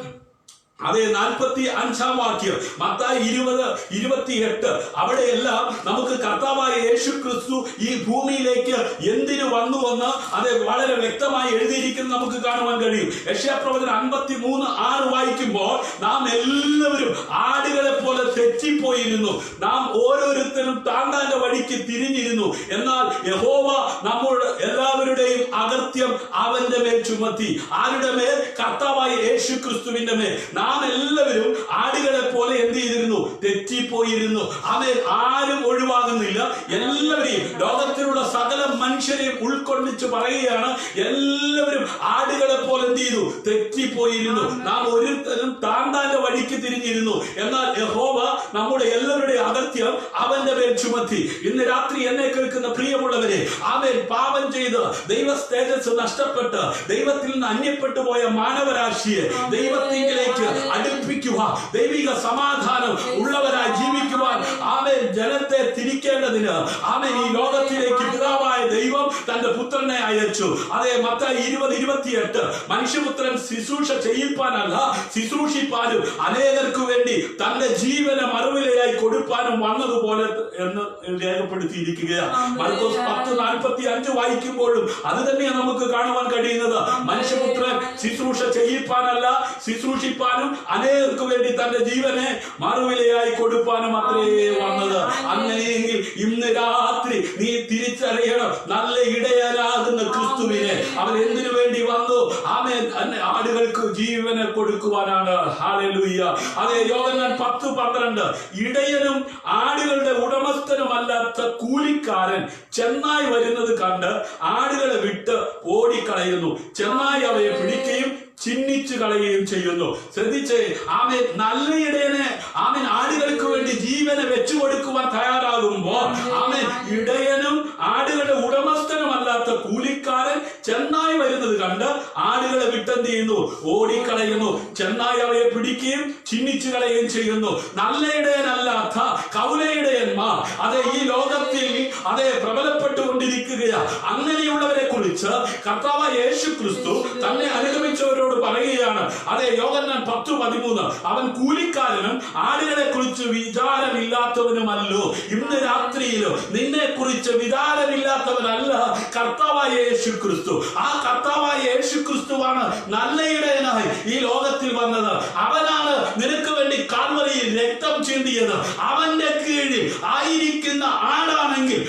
അതേ 45-ാം വാക്യം, മത്തായി 20:28 അവിടെയെല്ലാം നമുക്ക് കർത്താവായ യേശു ക്രിസ്തു ഈ ഭൂമിയിലേക്ക് എന്തിനു വന്നുവെന്ന് അത് വളരെ വ്യക്തമായി എഴുതിയിരിക്കുന്നത് നമുക്ക് കാണുവാൻ കഴിയും. യെശയ്യാ പ്രവചനം 53:6 വായിക്കുമ്പോൾ നാം എല്ലാവരും ആടുകളെ പോലെ തെറ്റി തെറ്റിപ്പോയിരുന്നു. നാം ഓരോരുത്തരും താന്താന്റെ വഴിക്ക് തിരിഞ്ഞിരുന്നു. എന്നാൽ യഹോവ നമ്മുടെ എല്ലാവരുടെയും അകൃത്യം അവന്റെ മേൽ ചുമത്തി. ആരുടെ മേൽ? കർത്താവായ യേശു ക്രിസ്തുവിന്റെ മേൽ. നാം എല്ലാവരും ആടുകളെ പോലെ എന്ത് ചെയ്തിരുന്നു? തെറ്റിപ്പോയിരുന്നു. അവൻ ആരും ഒഴിവാകുന്നില്ല. എല്ലാവരെയും, ലോകത്തിലുള്ള സകല മനുഷ്യരെയും ഉൾക്കൊള്ളിച്ച് പറയുകയാണ്, എല്ലാവരും ആടുകളെ പോലെ എന്ത് ചെയ്തു? തെറ്റിപ്പോയിരുന്നു. നാം ഓരോരുത്തരും താന്താന്റെ വഴിക്ക് തിരിഞ്ഞിരുന്നു. എന്നാൽ യഹോവ നമ്മുടെ എല്ലാവരുടെയും അകൃത്യം അവന്റെ മേൽ ചുമത്തി. ഇന്ന് രാത്രി എന്നെ കേൾക്കുന്ന പ്രിയമുള്ളവരെ, അവൻ പാപം ചെയ്ത് ദൈവ തേജസ് നഷ്ടപ്പെട്ട് ദൈവത്തിൽ നിന്ന് അന്യപ്പെട്ടു പോയ മാനവരാശിയെ ദൈവത്തിലേക്ക് അടുപ്പിക്കുവാൻ, ദൈവിക സമാധാനം ഉള്ളവരായി ജീവിക്കുവാൻ അവൻ ജനത്തെ തിരിക്കേണ്ടതിന് അവൻ ഈ ലോകത്തിലേക്ക് പിതാവായ ദൈവം തന്റെ പുത്രനെ അയച്ചു. അതേ മത്തായി 20:28 മനുഷ്യപുത്രൻ ശുശ്രൂഷ ചെയ്യിപ്പാനല്ല ശുശ്രൂഷിപ്പാനും അനേകർക്ക് വേണ്ടി തന്റെ ജീവനെ മറുവിലയായി കൊടുപ്പാനും വന്നതുപോലെ എന്ന് രേഖപ്പെടുത്തിയിരിക്കുകയാണ്. മർക്കോസ് 10:45 വായിക്കുമ്പോഴും അത് തന്നെയാണ് നമുക്ക് കാണുവാൻ കഴിയുന്നത്. മനുഷ്യപുത്രൻ ശുശ്രൂഷ ചെയ്യിപ്പാനല്ല ശുശ്രൂഷിപ്പാനും അനേകർക്ക് വേണ്ടി തന്റെ ജീവനെ മറുവിലയായി കൊടുപ്പാനും അത്രേ വന്നത്. അങ്ങനെയെങ്കിൽ ഇന്ന് രാത്രി നീ തിരിച്ചറിയണം, നല്ല ഇടയനാകുന്ന ക്രിസ്തുവിനെ അവൻ എന്തിനു വേണ്ടി വന്നു? അവൻ ആടുകൾക്ക് ജീവനെ കൊടുക്കുവാനാണ്. ഹല്ലേലൂയ. അതേ യോഹന്നാൻ 10:12 ഇടയനും ആടുകളുടെ ഉടമസ്ഥനുമല്ലാത്ത കൂലിക്കാരൻ ചെന്നായി വരുന്നത് കണ്ട് ആടുകളെ വിട്ട് ഓടിക്കളയുന്നു. ചെന്നായി അവയെ പിടിക്കുകയും ചിഹ്നിച്ചു കളയുകയും ചെയ്യുന്നു. ശ്രദ്ധിച്ചേ, ആമേൻ. നല്ല ഇടയനെ ആമേൻ ആടുകൾക്ക് വേണ്ടി ജീവനെ വെച്ചു കൊടുക്കുവാൻ തയ്യാറാകുമ്പോൾ ആമേൻ ഇടയനും ആടുകളുടെ ഉടമസ്ഥനുമല്ലാത്ത കൂലിക്കാരൻ ചെന്നായി വരുന്നത് കണ്ട് ആടുകളെ വിട്ടെന്ത് ചെയ്യുന്നു? ഓടിക്കളയുന്നു. ചെന്നായി അവയെ പിടിക്കുകയും ചിഹ്നിച്ചു കളയുകയും ചെയ്യുന്നു. നല്ല ഇടയനല്ലാത്ത കൗലയിടയന്മാർ അതേ ഈ ലോകത്തിൽ അതേ പ്രബലപ്പെട്ടുകൊണ്ടിരിക്കുകയാണ്. അങ്ങനെയുള്ളവരെ കുറിച്ച് കർത്താവായ യേശു ക്രിസ്തു തന്നെ അനുഗമിച്ചവരോട് പറയുകയാണ്. അതെ യോഹന്നാൻ 10:13 അവൻ കൂലിക്കാരനും ആടുകളെ കുറിച്ച് വിചാരമില്ലാത്തവനുമല്ലോ. ഇന്ന് രാത്രിയിലോ നിന്നെ കുറിച്ച് വിചാരമില്ലാത്തവനല്ല കർത്താവായ യേശു ക്രിസ്തു. ആ കർത്താവായ യേശു ക്രിസ്തുവാണ് നല്ല ഇടയനായി ഈ ലോകത്തിൽ വന്നത്. അവനാണ് നിനക്ക് വേണ്ടി കാൽവരിയിൽ രക്തം ചിന്തിയത്. അവന്റെ കീഴിൽ ആയിരിക്കുന്ന ആടാണെങ്കിൽ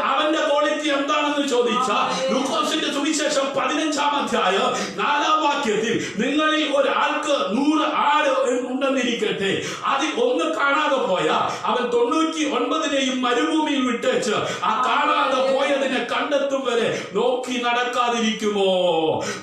അവന്റെ ക്വാളിറ്റി എന്താണെന്ന് ചോദിച്ചാൽ ലൂക്കോസിന്റെ സുവിശേഷം 15-ാം അധ്യായം 4-ാം വാക്യത്തിൽ നിങ്ങളിൽ ഒരാൾക്ക് 100 ആട് ഉണ്ടെന്നിരിക്കട്ടെ, അതിൽ ഒന്ന് കാണാതെ പോയാൽ അവൻ 99 മരുഭൂമിയിൽ വിട്ടേച്ച് ആ കാണാതെ പോയതിനെ കണ്ടെത്തും വരെ നോക്കി നടക്കാതിരിക്കുമോ?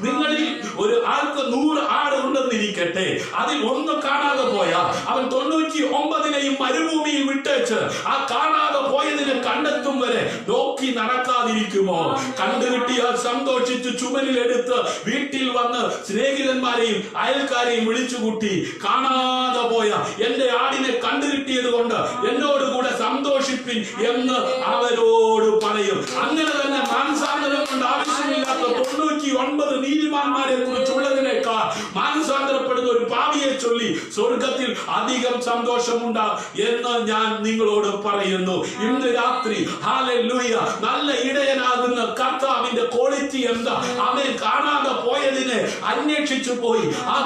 നിങ്ങളിൽ ഒരു ആൾക്ക് 100 ആട് ഉണ്ടെന്നിരിക്കട്ടെ, അതിൽ ഒന്ന് കാണാതെ പോയാൽ അവൻ 99 മരുഭൂമിയിൽ വിട്ടേച്ച് ആ കാണാതെ പോയതിനെ കണ്ടെത്തും വരെ നോക്കി നടക്കാതിരിക്കുമോ? കണ്ടുകിട്ടിയാൽ സന്തോഷിച്ച് ചുമലിലെടുത്ത് വീട്ടിൽ വന്ന് സ്നേഹിതന്മാരെയും അയൽക്കാരെയും വിളിച്ചുകൂട്ടി കാണാതെ പോയ എന്റെ ആടിനെ കണ്ടുകിട്ടിയത് കൊണ്ട് എന്നോട് കൂടെ സന്തോഷിപ്പിൻ എന്ന് അവരോട് പറയും. അങ്ങനെ തന്നെ മാനസാന്തരം കൊണ്ട് ആവശ്യമില്ലാത്ത 99 നീതിമാന്മാരെ കുറിച്ചുള്ളതിനേക്കാൾ മാനസാന്തരപ്പെടുന്ന ഒരു പാപിയെ ചൊല്ലി സ്വർഗത്തിൽ അധികം സന്തോഷമുണ്ടാ എന്ന് ഞാൻ നിങ്ങളോട് പറയുന്നു. ഇന്ന് രാത്രി ഹല്ലേലൂയ, നല്ല ഇടയനാകുന്ന കർത്താവിന്റെ ക്വാളിറ്റി എന്താ? അവൻ കാണാതെ പോയതിനെ അന്വേഷിച്ചു പോയി ആ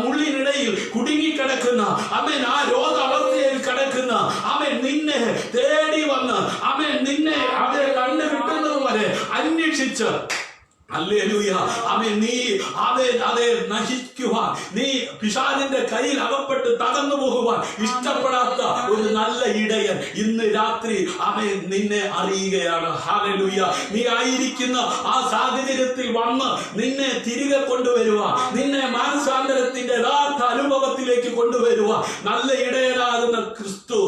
മുള്ളിനിടയിൽ കുടുങ്ങിക്കിടക്കുന്ന അവൻ ആ രോഗാവസ്ഥയിൽ കിടക്കുന്ന അവൻ നിന്നെ തേടി വന്ന് അവൻ നിന്നെ അവരെ കണ്ടു കിട്ടുന്നത് വരെ അന്വേഷിച്ച് ഹല്ലേലൂയ നീ അതെ നശിക്കുവാൻ, നീ പിശാചിന്റെ കയ്യിൽ അകപ്പെട്ട് തകർന്നു പോകുവാൻ ഇഷ്ടപ്പെടാത്ത ഒരു നല്ല ഇടയൻ ഇന്ന് രാത്രി നിന്നെ അറിയുകയാണ്. ഹല്ലേലൂയ. നീ ആയിരിക്കുന്ന ആ സാഹചര്യത്തിൽ വന്ന് നിന്നെ തിരികെ കൊണ്ടുവരുവാൻ, നിന്നെ മാനസാന്തരത്തിന്റെ യഥാർത്ഥ അനുഭവത്തിലേക്ക് കൊണ്ടുവരുവാൻ നല്ല ഇടയനാകുന്ന ക്രിസ്തു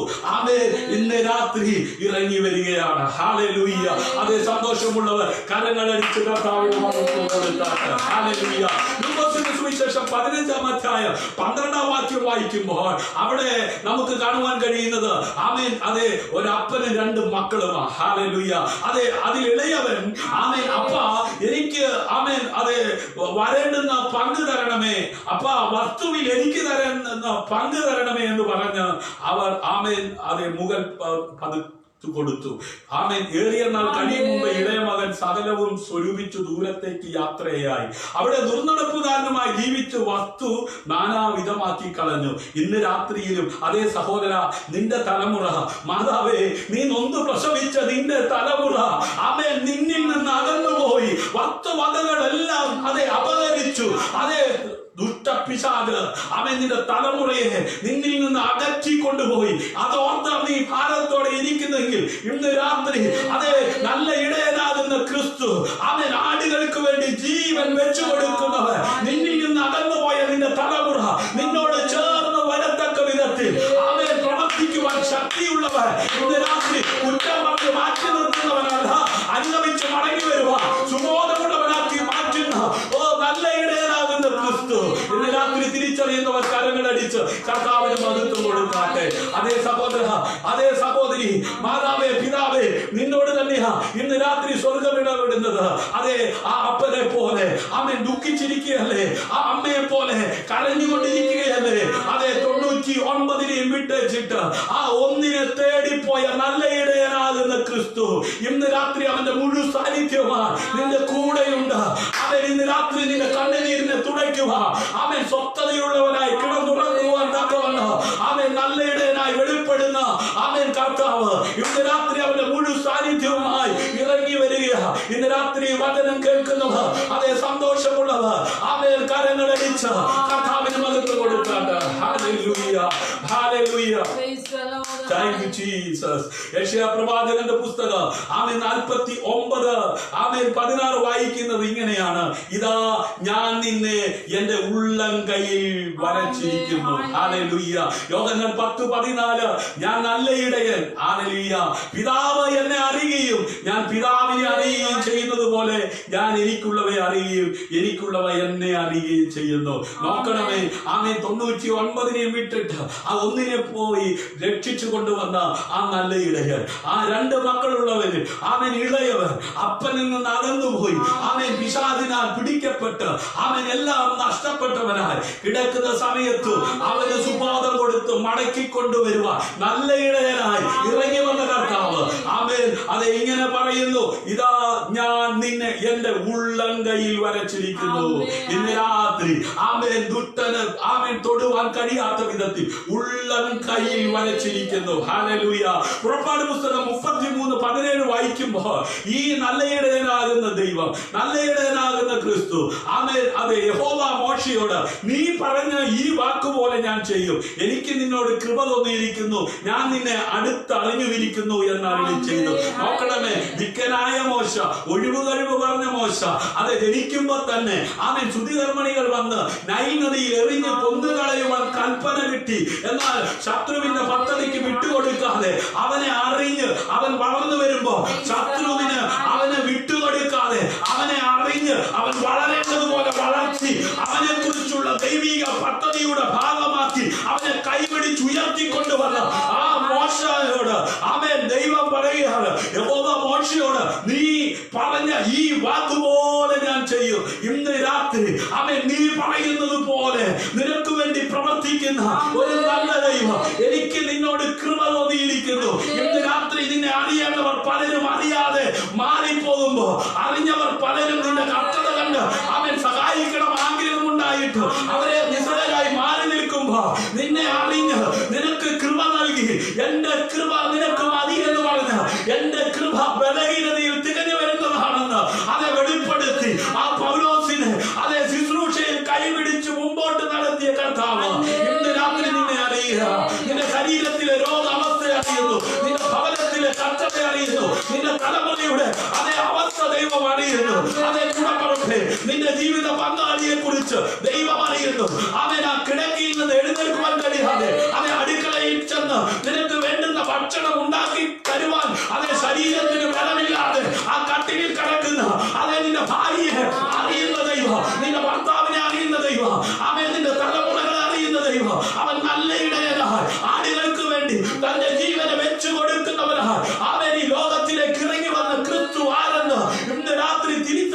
ഇന്ന് രാത്രി ഇറങ്ങി വരികയാണ്. ഹല്ലേലൂയ. അതേ സന്തോഷമുള്ളവർ കരങ്ങളടിച്ച് കർത്താവിനെ സുവിശേഷം 15-ാം അധ്യായം 12-ാം വാക്യം വായിക്കുമ്പോൾ അവിടെ നമുക്ക് കാണുവാൻ കഴിയുന്നത് അതെ ഒരപ്പന് 2 മക്കളുമാണ്. ഹല്ലേലൂയ. അതെ അതിൽ ഇളയവൻ അപ്പ എനിക്ക് അതെ വരേണ്ടുന്ന പങ്ക് തരണമേ, അപ്പ വസ്തുവിൽ എനിക്ക് തരുന്ന പങ്ക് തരണമേ എന്ന് പറഞ്ഞ് അവർ അതെ മുകൾ കൊടുത്തു. ആമേൻ. ഏറിയ നാൾ കഴിയും മുമ്പ് ഇളയ മകൻ സകലവും സ്വരൂപിച്ചു ദൂരത്തേക്ക് യാത്രയായി. അവിടെ ദുർനടപ്പുകാരനുമായി ജീവിച്ചു വസ്തു നാനാവിധമാക്കി കളഞ്ഞു. ഇന്ന് രാത്രിയിലും അതേ സഹോദര, നിന്റെ തലമുറ, മാതാവേ, നീ നൊന്ത് പ്രസവിച്ച നിന്റെ തലമുറ ആമേൻ നിന്നിൽ നിന്ന് അകന്നുപോയി. വസ്തുവകകളെല്ലാം അതെ അപഹരിച്ചു. അതേ ദുഷ്ടപിശാച് അവൻ നിന്റെ തലമുറയെ നിന്നിൽ നിന്ന് അകറ്റി കൊണ്ടുപോയി. അതോർത്ത് നീ ഭാരത്തോടെ ഇരിക്കുന്നെങ്കിൽ ഇന്ന് രാത്രി അതേ നല്ല ഇടയനാകുന്ന ക്രിസ്തു അവൻ ആടുകൾക്ക് വേണ്ടി ജീവൻ വെച്ചു കൊടുക്കുന്നവർ നിന്നിൽ നിന്ന് അകന്നുപോയ നിന്റെ തലമുറ നിന്നോട് ചേർന്ന് വരത്തക്ക വിധത്തിൽ അവൻ പ്രവർത്തിക്കുവാൻ ശക്തിയുള്ളവർ ഇന്ന് രാത്രി കുറ്റം പറഞ്ഞ് മാറ്റി നിർത്തുന്നവനല്ല, അനുഗമിച്ച് മടങ്ങി വരുവാൻ സുബോധമുള്ളവനാക്കി മാറ്റുന്ന നല്ല ഇടയനാകുന്ന ക്രിസ്തു ഇന്ന് രാത്രി തിരിച്ചറിയുന്നവർ കരങ്ങളടിച്ച് കർത്താവിന് മഹത്വം കൊടുക്കാട്ടെ. അതേ സഹോദര, അതേ സഹോദരി, മാതാവേ, പിതാവേ, നിന്നോട് തന്നെയാ ഇന്ന് രാത്രി സ്വർഗം ഇടപെടുന്നത്. അതെ, ആ അപ്പനെ പോലെ അവൻ ദുഃഖിച്ചിരിക്കുകയല്ലേ, ആ അമ്മയെ പോലെ കരഞ്ഞുകൊണ്ടിരിക്കുകയല്ലേ. അതെ, 99 വിട്ടേച്ചിട്ട് ആ ഒന്നിനെ തേടിപ്പോയ നല്ല ഇടയനാകുന്ന ക്രിസ്തു ഇന്ന് രാത്രി അവന്റെ മുഴുവൻ സാന്നിധ്യമാണ് നിന്റെ കൂടെയുണ്ട്. അവൻ ഇന്ന് രാത്രി നിന്റെ കണ്ണുനീരിനെ തുടയ്ക്കുക. അവൻ സ്വസ്ഥതയുള്ളവനായി കിടന്നുറങ്ങുവാൻ തക്കവണ്ണം അവൻ നല്ല ഇടയനായി വെളിപ്പെടുന്ന അവൻ കർത്താവ് ഇന്ന് രാത്രി അവന്റെ മുഴുവൻ സാന്നിധ്യവുമായി ഇറങ്ങി വരിക. ഇന്ന് രാത്രി വചനം കേൾക്കുന്നവർ, അതേ സന്തോഷമുള്ളവർ അവൻ കരങ്ങളടിച്ച് കർത്താവിന് മഹത്വം കൊടുക്കാട്ട്. Hallelujah, hallelujah. Thank you, Jesus. യെശയ്യാ പ്രവാചകന്റെ പുസ്തകം 49 16 വായിക്കുന്നത് ഇങ്ങനെയാണ്: ഇതാ ഞാൻ നിന്നെ എന്റെ ഉള്ളം കയ്യിൽ വരച്ചിരിക്കുന്നു. ഹല്ലേലൂയ. യോഹന്നാൻ 10:14 ഞാൻ നല്ല ഇടയൻ. ഹല്ലേലൂയ. പിതാവ് എന്നെ അറിയുകയും ഞാൻ പിതാവിനെ അറിയുകയും ചെയ്യുന്നത് പോലെ ഞാൻ എനിക്കുള്ളവയെ അറിയുകയും എനിക്കുള്ളവ എന്നെ അറിയുകയും ചെയ്യുന്നു. നോക്കണമേ, ആമേൻ. 99 വിട്ടിട്ട് ആ ഒന്നിനെ പോയി രക്ഷിച്ചു കൊണ്ടുവന്ന ആ നല്ല ഇടയൻ, ആ 2 മക്കളുള്ളവര്, അവൻ ഇളയവൻ അപ്പനിൽ നിന്ന് അകന്നുപോയി, അവൻ പിശാചിനാൽ പിടിക്കപ്പെട്ട് അവൻ എല്ലാം നഷ്ടപ്പെട്ടവനായി കിടക്കുന്ന സമയത്ത് അവന് സുബോധം കൊടുത്ത് മടക്കിക്കൊണ്ടുവരുവാൻ നല്ല ഇടയനായി ഇറങ്ങി വന്ന കർത്താവ് അവൻ അത് ഇങ്ങനെ പറയുന്നു: ഇതാ ഞാൻ നിന്നെ എന്റെ ഉള്ളം കയ്യിൽ വരച്ചിരിക്കുന്നു. ഇന്ന് രാത്രി അവൻ ദുഷ്ടന് അവൻ തൊടുവാൻ കഴിയാത്ത വിധത്തിൽ ഉള്ളം കയ്യിൽ വരച്ചിരിക്കുന്നു. ഹല്ലേലൂയ. പുറപ്പാട് പുസ്തകം 33:17 വായിക്കുമ്പോൾ ഈ നല്ല ഇടയനാകുന്ന ദൈവം, നല്ല ഇടയനാകുന്ന ക്രിസ്തു അവൻ അതെ യഹോവ മോശയോട് നീ പറഞ്ഞ ഈ വാക്കുപോലെ ഞാൻ ചെയ്യും, എനിക്ക് നിന്നോട് കൃപ തോന്നിയിരിക്കുന്നു, ഞാൻ നിന്നെ അടുത്തറിഞ്ഞുവിരിക്കുന്നു എന്ന് അരുളി ചെയ്തു. നോക്കണമേ, വിക്കനായ മോശ, ഒഴിവ് കഴിവ് പറഞ്ഞ മോശ, അത് ജനിക്കുമ്പോ തന്നെ അവൻ ശുദ്ധികർമ്മണികൾ വന്ന് നൈൽ നദിയിൽ എറിഞ്ഞ് കൊന്നുകളയുവാൻ കൽപ്പന കിട്ടി. എന്നാൽ ശത്രുവിന്റെ പദ്ധതിക്ക് വിട്ടുകൊടുക്കാതെ അവനെ അറിഞ്ഞ് അവൻ വളർന്നു വരുമ്പോ ശത്രുവിന് അവനെ വിട്ടുകൊടുക്കാതെ അവനെ അറിഞ്ഞ് അവൻ വളരേണ്ടതുപോലെ വളർത്തി അവനെ കുറിച്ചുള്ള ദൈവിക പദ്ധതിയുടെ ഭാഗമാക്കി അവനെ കൈപിടിച്ചുയർത്തിക്കൊണ്ടുവന്ന ആ മോശയോട് അവൻ ദൈവം പറയുകയാണ്, യഹോവ മോശയോട് നീ പറഞ്ഞ ഈ വാക്കുപോലെ ഞാൻ ചെയ്യും. ഇന്ന് രാത്രി അവൻ നീ പറയുന്നത് പോലെ നിനക്ക് വേണ്ടി പ്രവർത്തിക്കുന്ന ഒരു നല്ല ദൈവം എനിക്ക് നിന്നോട് കൃപ തോന്നിയിരിക്കുന്നു. ഇന്ന് രാത്രി നിന്നെ അറിയേണ്ടവർ പലരും അറിയാതെ മാറിപ്പോകുമ്പോ അറിഞ്ഞവർ പലരും നിന്റെ കഷ്ടത കണ്ട് അവൻ സഹായിക്കണം ആഗ്രഹമുണ്ടായിട്ട് അവരെ നിസ്സഹായരായി മാറി നിൽക്കുമ്പോ നിന്നെ അറിഞ്ഞ് നിനക്ക് കൃപ നൽകി എന്റെ കൃപ നിനക്ക് മതി എന്ന് പറഞ്ഞ് എന്റെ കൃപ ബലഹീനതയിൽ തികഞ്ഞു വരുന്നതാണെന്ന് അത് വെളിപ്പെടുത്തി ആ പൗലോസിനെ അതേ ശുശ്രൂഷയിൽ കൈപിടിച്ച് മുമ്പോട്ട് നടത്തിയ കർത്താവ് ഇന്ന് രാത്രി നിന്നെ അറിയുക. നിന്റെ ശരീരത്തിലെ രോഗാവസ്ഥ അറിയുന്നു, നിന്റെ ഭവനത്തിലെ കഷ്ടത അറിയുന്നു, നിന്റെ തലമുറയുടെ അതേ അവസ്ഥ ദൈവം അറിയുന്നു. അതേ കുടപ്പുറത്തെ നിന്റെ ജീവിത പങ്കാളിയെ കുറിച്ച് ദൈവം അറിയുന്നു. അവൻ ആ കിടക്കയിൽ നിന്ന് എഴുന്നേൽക്കുവാൻ കഴിയാതെ അതേ അടുക്കളയിൽ ചെന്ന് നിനക്ക് വേണ്ടുന്ന ഭക്ഷണം ഉണ്ടാക്കി തരുവാൻ അതേ ശരീരത്തിന് ബലമില്ലാതെ ആ കട്ടിലിൽ കിടക്കുന്ന അതേ നിന്റെ ഭാര്യയെ അറിയുന്ന ദൈവം, നിന്റെ ഭർത്താവിനെ അറിയുന്ന ദൈവം, അവൻ നിന്റെ തലമുറകളെ അറിയുന്ന ദൈവം. അവൻ നല്ല ഇടയനായി ആടുകൾക്ക് വേണ്ടി തന്റെ ജീവനെ വെച്ചു കൊടുക്കുന്നവനായി അവൻ ഈ ലോകത്തിലേക്ക് ഇറങ്ങി വന്ന ക്രിസ്തു ആരെന്ന് ഇന്ന് രാത്രി തിരിച്ച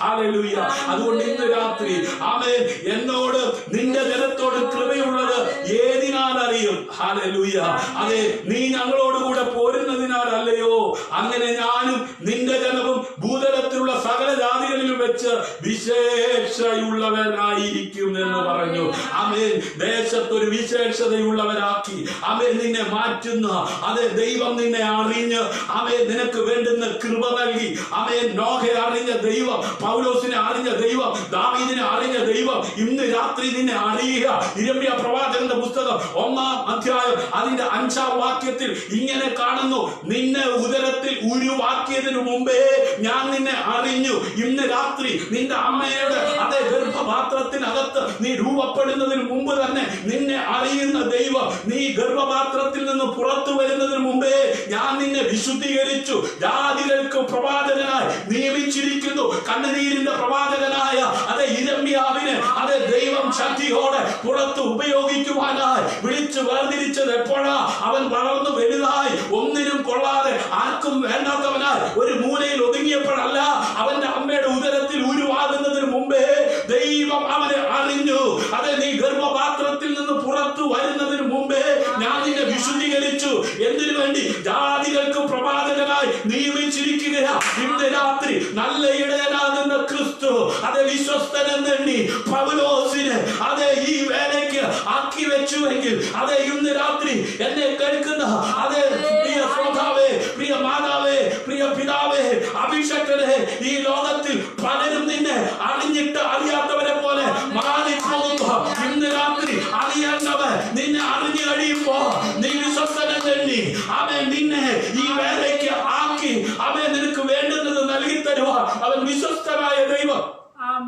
ഹല്ലേലൂയ. അതുകൊണ്ട് ഇന്ന് രാത്രി ആമേൻ എന്നോട് നിന്റെ ജനത്തോട് കൃപയുള്ളത് ഏതിനാൽ അറിയും? ഹല്ലേലൂയ. അതെ, നീ ഞങ്ങളോട് കൂടെ പോരുന്നതിനാൽ അല്ലയോ? അങ്ങനെ ഞാനും നിന്റെ ജനവും ഭൂതലത്തിലുള്ള സകല ജാതികളിലും വെച്ച് വിശേഷയുള്ളവനായിരിക്കും എന്ന് പറഞ്ഞു. ആമേൻ. ദേശത്തൊരു വിശേഷതയുള്ളവരാക്കി ആമേൻ നിന്നെ മാറ്റുന്ന അതെ ദൈവം നിന്നെ അറിഞ്ഞ് ആമേൻ നിനക്ക് വേണ്ടുന്ന കൃപ നൽകി. ആമേൻ. നോഹയെ അറിഞ്ഞ ദൈവം, പൗലോസിനെ അറിഞ്ഞ ദൈവം, ദാവീദിനെ അറിഞ്ഞ ദൈവം ഇന്ന് രാത്രി നിന്നെ അറിയുക. യിരെമ്യാ പ്രവാചകന്റെ പുസ്തകം 1-ാം അധ്യായം അതിന്റെ 5-ാം വാക്യത്തിൽ ഇങ്ങനെ കാണുന്നു: നിന്നെ ഉദരത്തിൽ ഉരുവാക്കിയതിനു മുമ്പേ ഞാൻ നിന്നെ അറിഞ്ഞു. ഇന്ന് രാത്രി നിന്റെ അമ്മയുടെ അതേ ഗർഭപാത്രത്തിനകത്ത് നീ രൂപപ്പെടുന്നതിന് മുമ്പ് തന്നെ നിന്നെ അറിയുന്ന ദൈവം, നീ ഗർഭപാത്രത്തിൽ നിന്ന് പുറത്തു വരുന്നതിന് മുമ്പേ ഞാൻ നിന്നെ വിശുദ്ധീകരിച്ചു, ജാതികൾക്ക് പ്രവാചകനായി നിയമിച്ചിരിക്കുന്നു. കണ്ണുനീരിന്റെ പ്രവാചകനായ അതെ യിരെമ്യാവിനെ അതെ ദൈവം ശക്തിയോടെ പുറത്ത് ഉപയോഗിക്കുവാനായി വിളിച്ചു വേർതിരിച്ചത് എപ്പോഴാ? അവൻ വളർന്നു വലുതായി ഒന്നിനും കൊള്ളാതെ ആർക്കും വേണ്ടാത്തവനായി ഒരു മൂലയിൽ ഒതുങ്ങിയപ്പോഴല്ല, അവന്റെ അമ്മയുടെ ഉദരത്തിൽ ഉരുവാകുന്നതിന് മുമ്പേ ദൈവം അവനെ അറിഞ്ഞു. അതെ, നീ ഗർഭപാത്രത്തിൽ നിന്ന് പുറത്തു വരുന്നതിന് മുമ്പേ ഞാൻ നിന്നെ വിശുദ്ധീകരിച്ചു. എന്തിനു വേണ്ടി? ജാതികൾക്ക് പ്രവാചകനായി നിയമിച്ചിരിക്കുകയാ. ഇന്ന് രാത്രി നല്ല ഇടയനാകുന്ന ക്രിസ്തു അതെ വിശ്വസ്തനെന്നെണ്ണി പൗലോസിനെ അതെ ഈ വേലയ്ക്ക് ആക്കി വെച്ചുവെങ്കിൽ അതെ ഇന്ന് രാത്രി എന്നെ കേൾക്കുന്ന അതെ പ്രിയ ശ്രോതാവേ, പ്രിയ മാതാവേ, പ്രിയ പിതാവേ, അഭിഷക്തനെ, ഈ ലോകത്തിൽ പലരും നിന്നെ അറിഞ്ഞിട്ട് അറിയാത്തവരെ പോലെ മാറിപ്പോകുമ്പോ ഇന്ന് രാത്രി അറിയേണ്ടവൻ നിന്നെ അറിഞ്ഞു കഴിയുമ്പോ നീ വിശ്വസ്തനെണ്ണി അവൻ നിന്നെ ഈ വേലയ്ക്ക് ആക്കി അവൻ നിനക്ക് വേണ്ടുന്നത് നൽകി തരുവാൻ അവൻ വിശ്വസ്തനായ ദൈവം.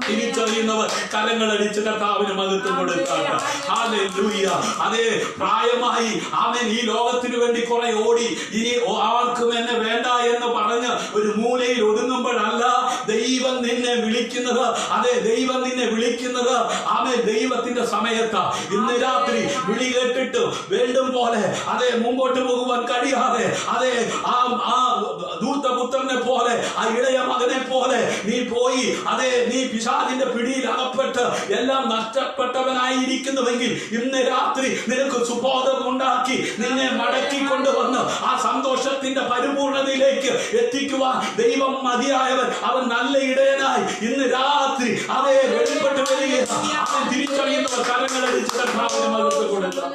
തിരിച്ചറിയുന്നവർ കരങ്ങളടിച്ച് കർത്താവിന് മഹത്വം കൊടുക്കുക. ഹല്ലേലൂയ. അതേ, പ്രായമായി അവൻ ഈ ലോകത്തിന് വേണ്ടി കുറെ ഓടി ഇനി ആർക്കും എന്നെ വേണ്ട എന്ന് പറഞ്ഞ് ഒരു മൂലയിൽ ഒതുങ്ങുമ്പോഴല്ല ദൈവം നിന്നെ വിളിക്കുന്നത്. അതെ, ദൈവം നിന്നെ വിളിക്കുന്നത് അവൻ ദൈവത്തിന്റെ സമയത്താ. ഇന്ന് രാത്രി വിളി കേട്ടിട്ട് വേണ്ടും പോലെ അതെ മുമ്പോട്ട് പോകുവാൻ കഴിയാതെ അതെ ആ ധൂർത്തപുത്രനെ പോലെ ആ ഇളയ മകനെ പോലെ നീ പോയി അതെ നീ പിശാചിന്റെ പിടിയിൽ അകപ്പെട്ട് എല്ലാം നഷ്ടപ്പെട്ടവനായിരിക്കുന്നുവെങ്കിൽ ഇന്ന് രാത്രി നിനക്ക് സുബോധം ഉണ്ടാക്കി നിന്നെ മടക്കി കൊണ്ടുവന്ന് ആ സന്തോഷത്തിന്റെ പരിപൂർണതയിലേക്ക് എത്തിക്കുവാൻ ദൈവം മതിയായവൻ. അവൻ നല്ല ഇടയനായി ഇന്ന് രാത്രി അതേ വെളിപ്പെട്ട് വരികയാണ്. അവൻ തിരിച്ചറിയുന്നവർ കരങ്ങളടിച്ച് കർത്താവിന് മഹത്വം കൊടുക്കുക.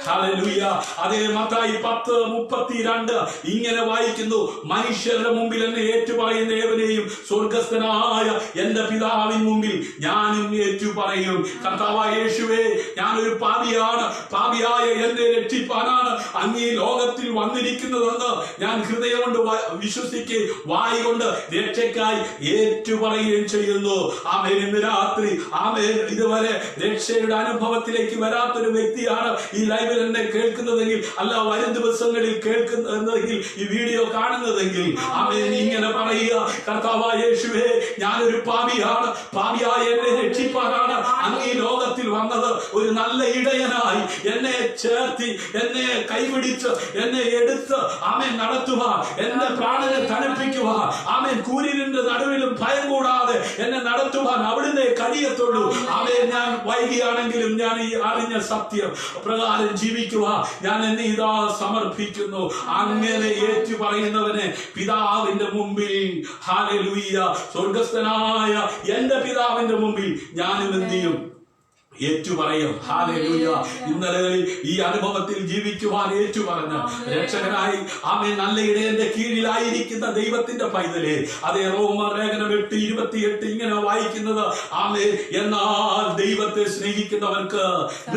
ഹല്ലേലൂയ. അതേ, മത്തായി 10:32 ഇങ്ങനെ വായിക്കുന്നു: മനുഷ്യരുടെ മുമ്പിൽ എന്നെ ഏറ്റുപറയുന്ന ഏവനെയും സ്വർഗസ്ഥനായ എന്റെ പിതാവിൻ മുമ്പിൽ ഞാനും ഏറ്റുപറയും. കർത്താവായ യേശുവേ, ഞാനൊരു പാപിയാണ്, പാപിയായ എന്നെ രക്ഷിപ്പാനാണ് അങ്ങ് ഈ ലോകത്തിൽ വന്നിരിക്കുന്നതെന്ന് ഞാൻ ഹൃദയം കൊണ്ട് വിശ്വസിക്കുകയും വായി കൊണ്ട് രക്ഷയ്ക്കായി ഏറ്റുപറയുകയും ചെയ്യുന്നു. ആമേൻ. ഇന്ന് രാത്രി ആമേൻ ഇതുവരെ രക്ഷയുടെ അനുഭവത്തിലേക്ക് വരാത്തൊരു വ്യക്തിയാണ് ഈ ലൈവിൽ എന്നെ കേൾക്കുന്നതെങ്കിൽ, അല്ല വരും ദിവസങ്ങളിൽ കേൾക്കുന്നതെങ്കിൽ, ഈ വീഡിയോ കാണുന്നതെങ്കിൽ ആമേൻ ഇങ്ങനെ പറയുക: കർത്താവായ യേശുവേ, ഞാനൊരു പാപിയാണ്, പാപിയായ എന്നെ രക്ഷിപ്പാനാണ് അങ്ങ് ഈ ലോകത്തിൽ വന്നത്. ഒരു നല്ല ഇടയനായി എന്നെ ചേർത്തി എന്നെ കൈപിടിച്ച് എന്നെ എടുത്ത് ആമേൻ നടത്തുവാൻ, എന്റെ പ്രാണനെ തണുപ്പിക്കുവാൻ, ആമേൻ കൂരിന്റെ നടുവിലും ഭയം കൂടാതെ എന്നെ നടത്തുവാൻ അവിടുന്ന് കഴിയത്തുള്ളൂ. ആമേൻ. ഞാൻ വൈകിയാണെങ്കിലും ഞാൻ ഈ അറിഞ്ഞ സത്യം പ്രകാരം ജീവിക്കുവാൻ ഞാൻ എന്നെ ഇതാ സമർപ്പിക്കുന്നു. അങ്ങനെ ഏറ്റു പറയുന്നവനെ പിതാവിന്റെ മുമ്പിൽ ഹല്ലേലൂയ സ്വർഗസ്ഥനായ എന്റെ പിതാവിന്റെ മുമ്പിൽ ഞാനും എന്ത് ചെയ്യും? ഏറ്റുപറയും. ഹല്ലേലൂയ. ഇന്നലകളിൽ ഈ അനുഭവത്തിൽ ജീവിക്കുവാൻ ഏറ്റുപറഞ്ഞ് രക്ഷകനായി ആമേൻ നല്ല ഇടയന്റെ കീഴിലായിരിക്കുന്ന ദൈവത്തിന്റെ പൈതലേ, അതേ റോമർ ലേഖനം 8:28 ഇങ്ങനെ വായിക്കുന്നത്: ആമേൻ, എന്നാൽ ദൈവത്തെ സ്നേഹിക്കുന്നവർക്ക്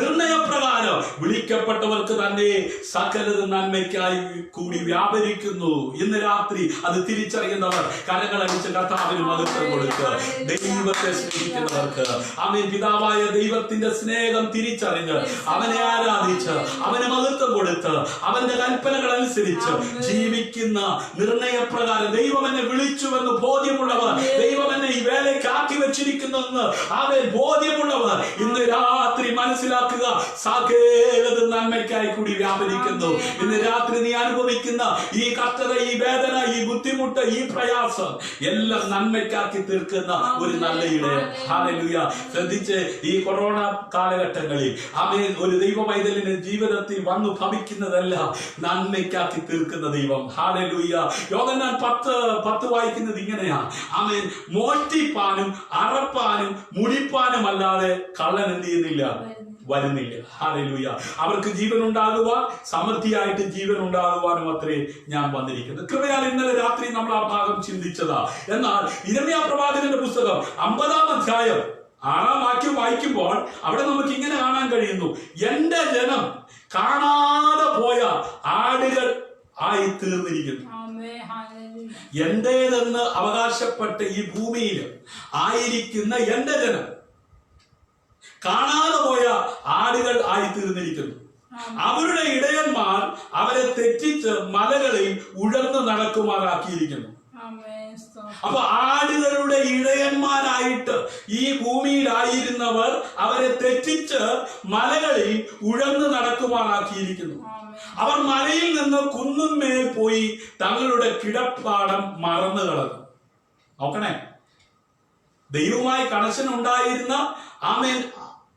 നിർണയപ്രകാരം വിളിക്കപ്പെട്ടവർക്ക് തന്നെ സകലതും നന്മയ്ക്കായി കൂടി വ്യാപരിക്കുന്നു. ഇന്ന് രാത്രി അത് തിരിച്ചറിയുന്നവർ കരങ്ങളടിച്ച് കർത്താവിന് മഹത്വം കൊടുക്കുക. ദൈവത്തെ സ്നേഹിക്കുന്നവർക്ക് ആമേൻ പിതാവായ ദൈവത്തിന്റെ സ്നേഹം തിരിച്ചറിഞ്ഞ് അവനെ ആരാധിച്ച് അവന് മഹത്വം കൊടുത്ത് അവന്റെ കൽപ്പനകൾ അനുസരിച്ച് ജീവിക്കുന്ന നിർണയപ്രകാരം ദൈവം എന്നെ വിളിച്ചുവെന്ന് ബോധ്യമുള്ളവർ, ദൈവം എന്നെ ഈ വേലയ്ക്ക് ആക്കി വെച്ചിരിക്കുന്നെന്ന് ആമേൻ ബോധ്യമുള്ളവർ ഇന്ന് രാത്രി മനസ്സിലാക്കുക, സകലതും നന്മയ്ക്കായി കൂടി വ്യാപരിക്കുന്നു. ഇന്ന് രാത്രി നീ അനുഭവിക്കുന്ന ഈ കഷ്ടത, ഈ വേദന, ഈ ബുദ്ധിമുട്ട്, ഈ പ്രയാസം എല്ലാം നന്മയ്ക്കാക്കി തീർക്കുന്ന ഒരു നല്ല ഇടയൻ. ഹല്ലേലൂയ. ശ്രദ്ധിച്ച്, ഈ കൊറോണ കാലഘട്ടങ്ങളിൽ ആമേൻ ഒരു ദൈവ പൈതലിന്റെ ജീവിതത്തിൽ വന്നു ഭവിക്കുന്നതല്ല നന്മയ്ക്കാക്കി തീർക്കുന്ന ദൈവം. ഹല്ലേലൂയ. യോഹന്നാൻ 10 വായിക്കുന്നത് ഇങ്ങനെയാ, ആമേൻ മോഷ്ടിപ്പാനും അറപ്പാനും മുടിപ്പാനും അല്ലാതെ കള്ളൻ എന്ത് ചെയ്യുന്നില്ല, വരുന്നില്ല. ഹല്ലേലൂയ. അവർക്ക് ജീവൻ ഉണ്ടാകുവാൻ, സമൃദ്ധിയായിട്ട് ജീവൻ ഉണ്ടാകുവാനും അത്രേ ഞാൻ വന്നിരിക്കുന്നത്. കൃപയാൽ ഇന്നലെ രാത്രി നമ്മൾ ആ ഭാഗം ചിന്തിച്ചതാ. എന്നാൽ യിരെമ്യാ പ്രവാചകന്റെ പുസ്തകം 50-ാം അധ്യായം 6-ാം വാക്യം വായിക്കുമ്പോൾ അവിടെ നമുക്ക് ഇങ്ങനെ കാണാൻ കഴിയുന്നു, എന്റെ ജനം കാണാതെ പോയ ആടുകൾ ആയി തീർന്നിരിക്കുന്നു. എന്റേതെന്ന് അവകാശപ്പെട്ട് ഈ ഭൂമിയിൽ ആയിരിക്കുന്ന എന്റെ ജനം കാണാതെ പോയ ആടുകൾ ആയി തീർന്നിരിക്കുന്നു. അവരുടെ ഇടയന്മാർ അവരെ തെറ്റിച്ച് മലകളിൽ ഉഴർന്നു നടക്കുമാറാക്കിയിരിക്കുന്നു. അപ്പൊ ആടുകളുടെ ഇടയന്മാരായിട്ട് ഈ ഭൂമിയിലായിരുന്നവർ അവരെ തെറ്റിച്ച് മലകളിൽ ഉഴന്നു നടക്കുമാറാക്കിയിരിക്കുന്നു. അവർ മലയിൽ നിന്ന് കുന്നിന്മേൽ പോയി തങ്ങളുടെ കിടപ്പാടം മറന്നു കളഞ്ഞു. നോക്കണേ, ദൈവവുമായി കണക്ഷൻ ഉണ്ടായിരുന്ന ആമേൻ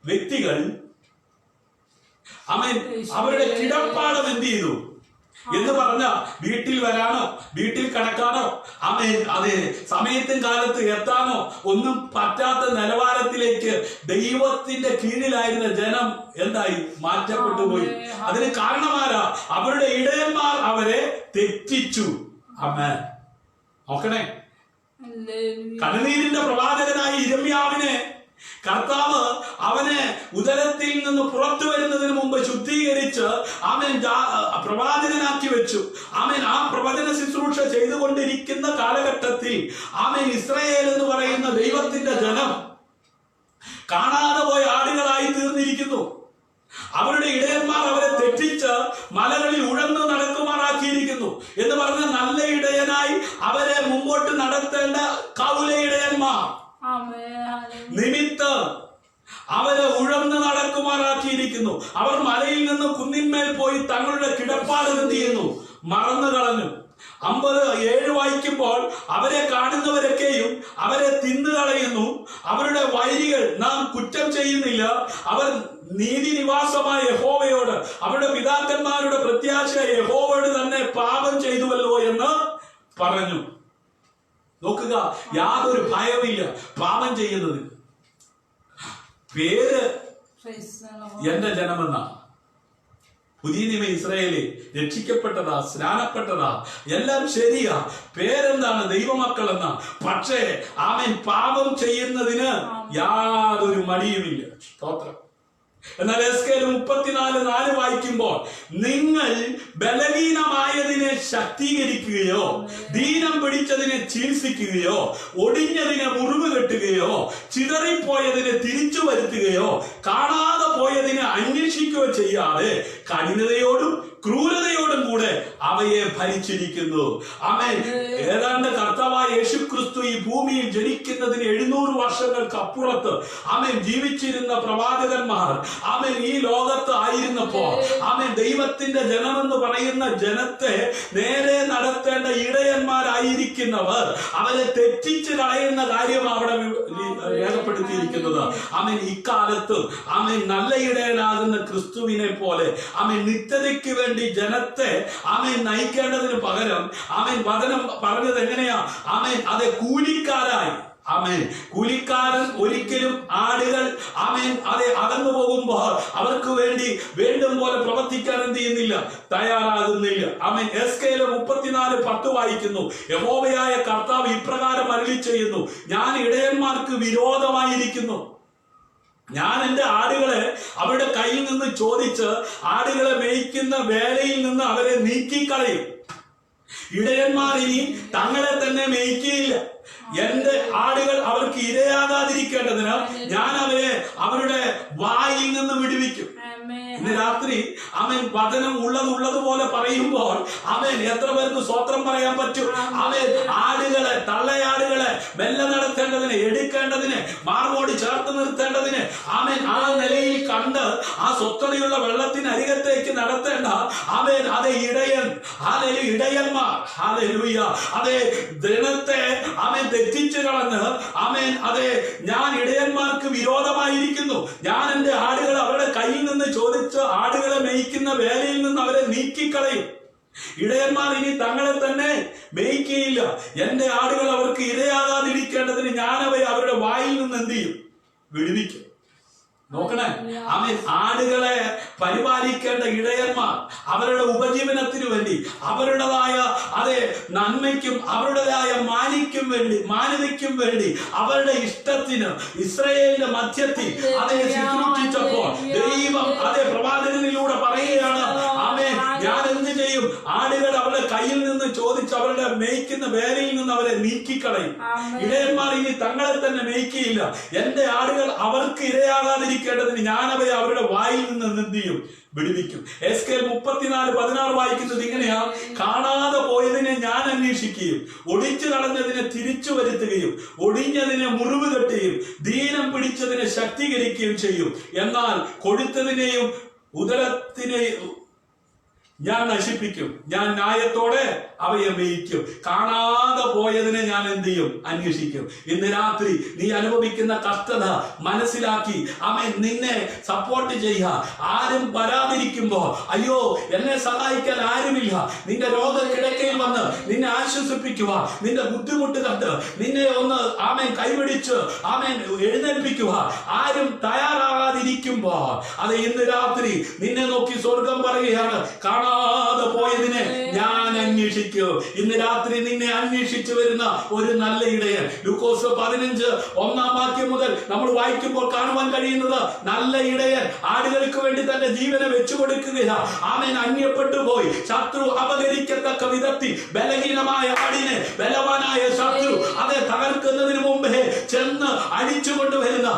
വ്യക്തികൾ ആമേൻ അവരുടെ കിടപ്പാടം എന്ത് ചെയ്തു എന്ന് പറഞ്ഞ വീട്ടിൽ വരാനോ വീട്ടിൽ കിടക്കാനോ ആമേൻ അതെ സമയത്തും കാലത്ത് എത്താനോ ഒന്നും പറ്റാത്ത നിലവാരത്തിലേക്ക് ദൈവത്തിന്റെ കീഴിലായിരുന്ന ജനം എന്തായി മാറ്റപ്പെട്ടു പോയി. അതിന് കാരണമാരാ? അവരുടെ ഇടയന്മാർ അവരെ തെറ്റിച്ചു. ആമേൻ. നോക്കണേ, കണ്ണുനീരിന്റെ പ്രവാചകനായ യിരെമ്യാവിനെ കർത്താവ് അവനെ ഉദരത്തിൽ നിന്ന് പുറത്തു വരുന്നതിന് മുമ്പ് ശുദ്ധീകരിച്ച് ആമേൻ പ്രവാചകനാക്കി വെച്ചു. ആമേൻ ആ പ്രവചന ശുശ്രൂഷ ചെയ്തുകൊണ്ടിരിക്കുന്ന കാലഘട്ടത്തിൽ ആമേൻ ഇസ്രായേൽ എന്ന് പറയുന്ന ദൈവത്തിന്റെ ജനം കാണാതെ പോയ ആടുകളായി തീർന്നിരിക്കുന്നു. അവരുടെ ഇടയന്മാർ അവരെ തെറ്റിച്ച് മലകളിൽ ഉഴന്നു നടക്കുമാറാക്കിയിരിക്കുന്നു. എന്ന് പറഞ്ഞ നല്ല ഇടയനായി അവരെ മുമ്പോട്ട് നടത്തേണ്ട കൗല ഇടയന്മാർ നിമിത്തം അവരെ ഉഴന്ന് നടക്കുമാറാക്കിയിരിക്കുന്നു. അവർ മലയിൽ നിന്ന് കുന്നിന്മേൽ പോയി തങ്ങളുടെ കിടപ്പാട് എന്ത് ചെയ്യുന്നു? മറന്നു കളഞ്ഞു. 50:7 വായിക്കുമ്പോൾ അവരെ കാണുന്നവരൊക്കെയും അവരെ തിന്നുകളയുന്നു. അവരുടെ വൈരികൾ നാം കുറ്റം ചെയ്യുന്നില്ല, അവർ നീതി നിവാസമായ യഹോവയോട്, അവരുടെ പിതാക്കന്മാരുടെ പ്രത്യാശ യഹോവയോട് തന്നെ പാപം ചെയ്തുവല്ലോ എന്ന് പറഞ്ഞു. നോക്കുക, യാതൊരു ഭയമില്ല പാപം ചെയ്യുന്നത്. പേര് എന്റെ ജനമെന്ന പുതിയ നിയമ ഇസ്രായേലി രക്ഷിക്കപ്പെട്ടതാ, സ്നാനപ്പെട്ടതാ, എല്ലാം ശരിയാ. പേരെന്താണ്? ദൈവമക്കൾ എന്നാ. പക്ഷേ ആമേൻ പാപം ചെയ്യുന്നതിന് യാതൊരു മടിയുമില്ല. സ്തോത്രം. എന്നാൽ എസ്കേൽ 34:4 വായിക്കുമ്പോൾ നിങ്ങൾ ബലഹീനമായതിനെ ശക്തീകരിക്കുകയോ ദീനം പിടിച്ചതിനെ ചികിത്സിക്കുകയോ ഒടിഞ്ഞതിനെ മുറിവ് കെട്ടുകയോ ചിതറിപ്പോയതിനെ തിരിച്ചു വരുത്തുകയോ കാണാതെ പോയതിനെ അന്വേഷിക്കുകയോ ചെയ്യാതെ കഠിനതയോടും ക്രൂരതയോടും കൂടെ അവയെ ഭരിച്ചിരിക്കുന്നു. ആമേൻ. ഏതാണ്ട് കർത്താവായ യേശുക്രിസ്തു ഈ ഭൂമിയിൽ ജനിക്കുന്നതിന് 700 വർഷങ്ങൾക്ക് അപ്പുറത്ത് ആമേൻ ജീവിച്ചിരുന്ന പ്രവാചകന്മാർ ആമേൻ ഈ ലോകത്ത് ആയിരുന്നപ്പോ ആമേൻ ദൈവത്തിന്റെ ജനമെന്ന് പറയുന്ന ജനത്തെ നേരെ നടത്തേണ്ട ഇടയന്മാരായിരിക്കുന്നവർ അവരെ തെറ്റിച്ച് കളയുന്ന കാര്യം അവിടെ രേഖപ്പെടുത്തിയിരിക്കുന്നത്. ആമേൻ ഇക്കാലത്ത് ആമേൻ നല്ല ഇടയനാകുന്ന ക്രിസ്തുവിനെ പോലെ ആമേൻ നിത്യതയ്ക്ക് വേണ്ടി ജനത്തെ ആമേൻ നയിക്കേണ്ടതിന് പകരം ആമേൻ വചനം പറഞ്ഞത് എങ്ങനെയാ? ആമേൻ അതെ കൂലിക്കാരായി. ആമേൻ. കൂലിക്കാരൻ ഒരിക്കലും ആടുകൾ ആമേൻ അതെ അകന്നു പോകുമ്പോൾ അവർക്ക് വേണ്ടി വേണ്ടും പോലെ പ്രവർത്തിക്കാൻ എന്ത് ചെയ്യുന്നില്ല? തയ്യാറാകുന്നില്ല. ആമേൻ. എസ്കേൽ 34:10 വായിക്കുന്നു, യഹോവയായ കർത്താവ് ഇപ്രകാരം അരുളി ചെയ്യുന്നു, ഞാൻ ഇടയന്മാർക്ക് വിരോധമായിരിക്കുന്നു. ഞാൻ എന്റെ ആടുകളെ അവരുടെ കയ്യിൽ നിന്ന് ചോദിച്ച് ആടുകളെ മേയ്ക്കുന്ന വേലയിൽ നിന്ന് അവരെ നീക്കിക്കളയും. ഇടയന്മാർ ഇനി തങ്ങളെ തന്നെ മേയ്ക്കുകയില്ല. എന്റെ ആടുകൾ അവർക്ക് ഇരയാകാതിരിക്കേണ്ടതിന് ഞാൻ അവരെ അവരുടെ വായിൽ നിന്ന് വിടുവിക്കും. ഇന്ന് രാത്രി ആമേൻ വചനം ഉള്ളതുപോലെ പറയുമ്പോൾ ആമേൻ എത്ര പേർക്ക് സ്വത്രം പറയാൻ പറ്റും? ആമേൻ. ആടുകളെ, തള്ളയാടുകളെ മെല്ലെ നടത്തേണ്ട കൊടുക്കേണ്ടതിന്, എടുക്കേണ്ടതിന്, മാർവോട് ചേർത്ത് നിർത്തേണ്ടതിന്, ആമേൻ, ആ നിലയിൽ കണ്ട് ആ സ്വസ്ഥതയുള്ള വെള്ളത്തിന് അരികത്തേക്ക് നടത്തേണ്ട, ആമേൻ, അതെ ഇടയൻ, ഇടയന്മാർ, ഹല്ലേലൂയ, അതെ ദൈവത്തെ ആമേൻ തെറ്റിച്ചു കളഞ്ഞ്, ആമേൻ, അതെ ഞാൻ ഇടയന്മാർക്ക് വിരോധമായിരിക്കുന്നു, ഞാൻ എന്റെ ആടുകൾ അവരുടെ കയ്യിൽ നിന്ന് ചോദിച്ച് ആടുകളെ മേയ്ക്കുന്ന വേലയിൽ നിന്ന് അവരെ നീക്കിക്കളയും. ഇടയന്മാർ ഇനി തങ്ങളെ തന്നെ മേയ്ക്കുകയില്ല. എന്റെ ആടുകൾ അവർക്ക് ഇരയാകാതിരിക്കേണ്ടതിന് ഞാൻ അവരെ അവരുടെ വായിൽ നിന്ന് എന്ത് ചെയ്യും? വിടുവിക്കും. നോക്കണേ, ആമേൻ, ആടുകളെ പരിപാലിക്കേണ്ട ഇടയന്മാർ അവരുടെ ഉപജീവനത്തിനു വേണ്ടി, അവരുടേതായ അതെ നന്മയ്ക്കും അവരുടേതായ മാന്യതയ്ക്കും വേണ്ടി അവരുടെ ഇഷ്ടത്തിന് ഇസ്രായേലിന്റെ മധ്യത്തിൽ അതെ ശുശ്രൂഷിച്ചപ്പോൾ ദൈവം അതെ പ്രവാചകനിലൂടെ പറയുകയാണ്, ആമേൻ, ഞാൻ എന്ത് ചെയ്യും? ആടുകൾ അവരുടെ കയ്യിൽ നിന്ന് ചോദിച്ച് അവരുടെ മേയ്ക്കുന്ന വേലയിൽ നിന്ന് അവരെ നീക്കിക്കളയും. ഇടയന്മാർ ഇനി തങ്ങളെ തന്നെ മേയ്ക്കുകയില്ല. എന്റെ ആടുകൾ അവർക്ക് ഇരയാകാതിരിക്കേണ്ടതിന് ഞാൻ അവരെ അവരുടെ വായിൽ നിന്ന് എന്ത് ചെയ്യും? വിടുവിക്കും. എസ്കേൽ 34:16 വായിക്കുന്നത് ഇങ്ങനെയാ: കാണാതെ പോയതിനെ ഞാൻ അന്വേഷിക്കുകയും ഒടിച്ചു കളഞ്ഞതിനെ തിരിച്ചു വരുത്തുകയും ഒടിഞ്ഞതിനെ മുറിവ് കെട്ടുകയും ദീനം പിടിച്ചതിനെ ശക്തീകരിക്കുകയും ചെയ്യും. എന്നാൽ കൊഴുത്തതിനെയും ഉദരത്തിനെയും ഞാൻ നശിപ്പിക്കും. ഞാൻ ന്യായത്തോടെ അവയെ മേയിക്കും. കാണാതെ പോയതിനെ ഞാൻ എന്ത് ചെയ്യും? അന്വേഷിക്കും. ഇന്ന് രാത്രി നീ അനുഭവിക്കുന്ന കഷ്ടത മനസ്സിലാക്കി അവൻ നിന്നെ സപ്പോർട്ട് ചെയ്യുക. ആരും വരാതിരിക്കുമ്പോ അയ്യോ എന്നെ സഹായിക്കാൻ ആരുമില്ല, നിന്റെ രോഗക്കിടക്കയിൽ വന്ന് നിന്നെ ആശ്വസിപ്പിക്കുക, നിന്റെ ബുദ്ധിമുട്ട് കണ്ട് നിന്നെ ഒന്ന് ആമേൻ കൈപിടിച്ച് ആമേൻ എഴുന്നേൽപ്പിക്കുക ആരും തയ്യാറാകാതിരിക്കുമ്പോ അത് ഇന്ന് രാത്രി നിന്നെ നോക്കി സ്വർഗം പറയുകയാണ്, കാണാതെ പോയതിനെ ഞാൻ അന്വേഷിക്കും. ഇന്ന് രാത്രി നിന്നെ അന്വേഷിച്ചു വരുന്ന ഒരു നല്ല ഇടയൻ. ലൂക്കോസ് 15:1 മുതൽ നമ്മൾ വായിക്കുമ്പോൾ കാണുവാൻ കഴിയുന്നത്, നല്ല ഇടയൻ ആടുകൾക്ക് വേണ്ടി തന്റെ ജീവനെ വെച്ചു കൊടുക്കുകയാ. ആമേൻ, അന്യപ്പെട്ടു പോയി ശത്രു അപകരിക്കത്തക്ക വിധത്തിൽ ബലഹീനമായ ആടിനെ ബലവാനായ ശത്രു അതെ തകർക്കുന്നതിന് മുമ്പേ ചെന്ന് അടിച്ചുകൊണ്ടുവരുന്ന,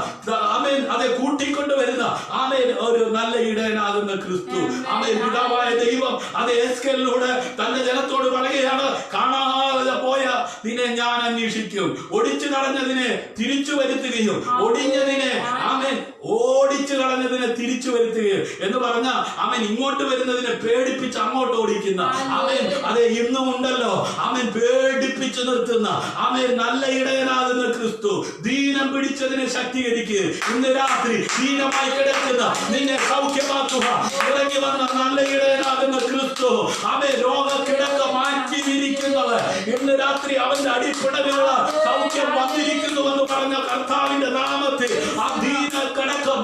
ആമേൻ, അതെ കൂട്ടിക്കൊണ്ടുവരുന്ന, ആമേൻ, ഒരു നല്ല ഇടയനാകുന്ന ക്രിസ്തു. ആമേൻ, പിതാവായ ദൈവം അത് എസ്കേലിലൂടെ തന്റെ ജനത്തോട് പറയുകയാണ്, കാണാതെ പോയ നിന്നെ ഞാൻ അന്വേഷിക്കും, ഒടിച്ചു കളഞ്ഞതിനെ തിരിച്ചു വരുത്തുകയും ഒടിഞ്ഞതിനെ ആമേൻ ഓടിച്ചു കളഞ്ഞതിനെ തിരിച്ചു വരുത്തുകയും എന്ന് പറഞ്ഞ ആമേൻ ഇങ്ങോട്ട് വരുന്നതിനെ പേടിപ്പിച്ച് അങ്ങോട്ട് ഓടിക്കുന്ന, ആമേൻ, അതെ ഇന്നും ഉണ്ടല്ലോ ആമേൻ പേടിപ്പിച്ചു നിർത്തുന്ന, ആമേൻ, നല്ല ഇടയനാകുന്ന ക്രിസ്തു. ദീനം പിടിച്ചതിനെ ശക്തീകരിക്കുക. ഇന്ന് രാത്രി ദീനമായി കിടക്കുന്ന നിന്നെ സൗഖ്യമാക്കുക ഇറങ്ങി വന്ന നല്ല ഇടയനാകുന്ന ക്രിസ്തു. ആമേൻ, രോഗക്കിടക്ക മാറ്റിയിരിക്കുന്നവർ ഇന്ന് രാത്രി അവന്റെ അടിപ്പിടലുള്ള സൗഖ്യം വന്നിരിക്കുന്നുവെന്ന് പറഞ്ഞ കർത്താവിന്റെ നാമത്തിൽ ആ ദീന കടക്കം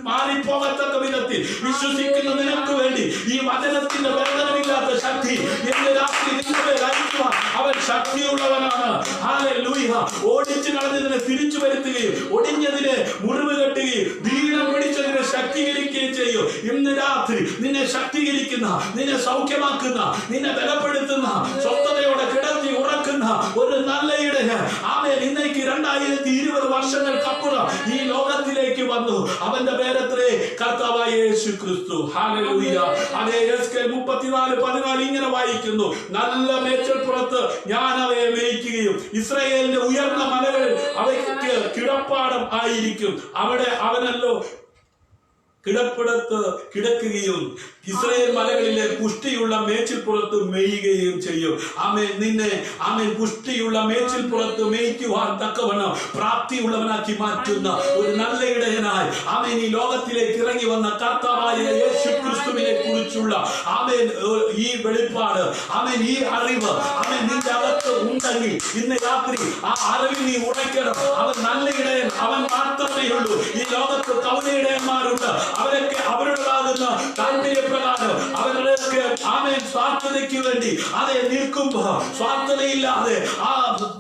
മാറിപ്പോകത്തക്ക വിധത്തിൽ വിശ്വസിക്കുന്ന നിനക്ക് വേണ്ടി ഈ വചനത്തിന്റെ വേദനമില്ലാത്ത ശക്തി ഇന്ന് രാത്രി നിന്നെ അയക്കുവാൻ അവൻ ശക്തിയുള്ളവനാണ്. ഹല്ലേലൂയ. ഓടിച്ചു കളഞ്ഞതിനെ തിരിച്ചു വരുത്തുകയും ഒടിഞ്ഞതിനെ മുറിവ് കെട്ടുകയും ദീനം പിടിച്ചതിനെ ശക്തീകരിക്കുകയും ചെയ്യും. ഇന്ന് രാത്രി നിന്നെ ശക്തീകരിക്കുന്ന, നിന്നെ സൗഖ്യമാക്കുന്ന, നിന്നെ ബലപ്പെടുത്തുന്ന, സ്വസ്ഥതയോടെ കിടത്തി ഉറക്കുന്ന ഒരു നല്ല ഇടയൻ ആമേൻ ഇന്നേക്ക് 2020 വർഷങ്ങൾക്കപ്പുറം ഈ ലോകത്തിലേക്ക് വന്നു. അവന്റെ പേരത്രേ കർത്താവായ യേശു ക്രിസ്തു. ഹല്ലേലൂയ. അതേ എസ്കേൽ 34:14 ഇങ്ങനെ വായിക്കുന്നു, നല്ല മേച്ചൽപ്പുറത്ത് ഞാൻ അവയെ മേയ്ക്കുകയും ഇസ്രായേലിന്റെ ഉയർന്ന മലകളിൽ അവയ്ക്ക് കിടപ്പാടം ആയിരിക്കും. അവിടെ അവനല്ലോ കിടപ്പിടത്ത് കിടക്കുകയും ഇസ്രായേൽ മലകളിലെ പുഷ്ടിയുള്ള മേച്ചിൽപ്പുറത്ത് മേയുകയും ചെയ്യും. ആമേൻ, നിന്നെ ആമേൻ പുഷ്ടിയുള്ള മേച്ചിൽപ്പുറത്ത് മേയ്ക്കുവാൻ തക്കവണ്ണം പ്രാപ്തിയുള്ളവനാക്കി മാറ്റുന്ന ഒരു നല്ല ഇടയനായി ആമേൻ ഈ ലോകത്തിലേക്ക് ഇറങ്ങി വന്ന കർത്താവായ യേശു ക്രിസ്തുവിനെ കുറിച്ചുള്ള ആമേൻ ഈ വെളിപ്പാട്, ആമേൻ ഈ അറിവ് ആമേൻ നിന്റെ അകത്ത് ഉണ്ടെങ്കിൽ ഇന്ന് രാത്രി ആ അറിവ് നീ ഉറയ്ക്കണം. അവൻ നല്ല ഇടയൻ, അവൻ മാത്രമേ ഉള്ളൂ. ഈ ലോകത്ത് കൗല ഇടയന്മാരുണ്ട്. അവരൊക്കെ അവരുടേതാകുന്ന താല്പര്യപ്രകാരം അവരുടെയൊക്കെ ആമേൻ സ്വാർത്ഥതയ്ക്ക് വേണ്ടി അതെ നിൽക്കുമ്പോ സ്വാർത്ഥതയില്ലാതെ ആ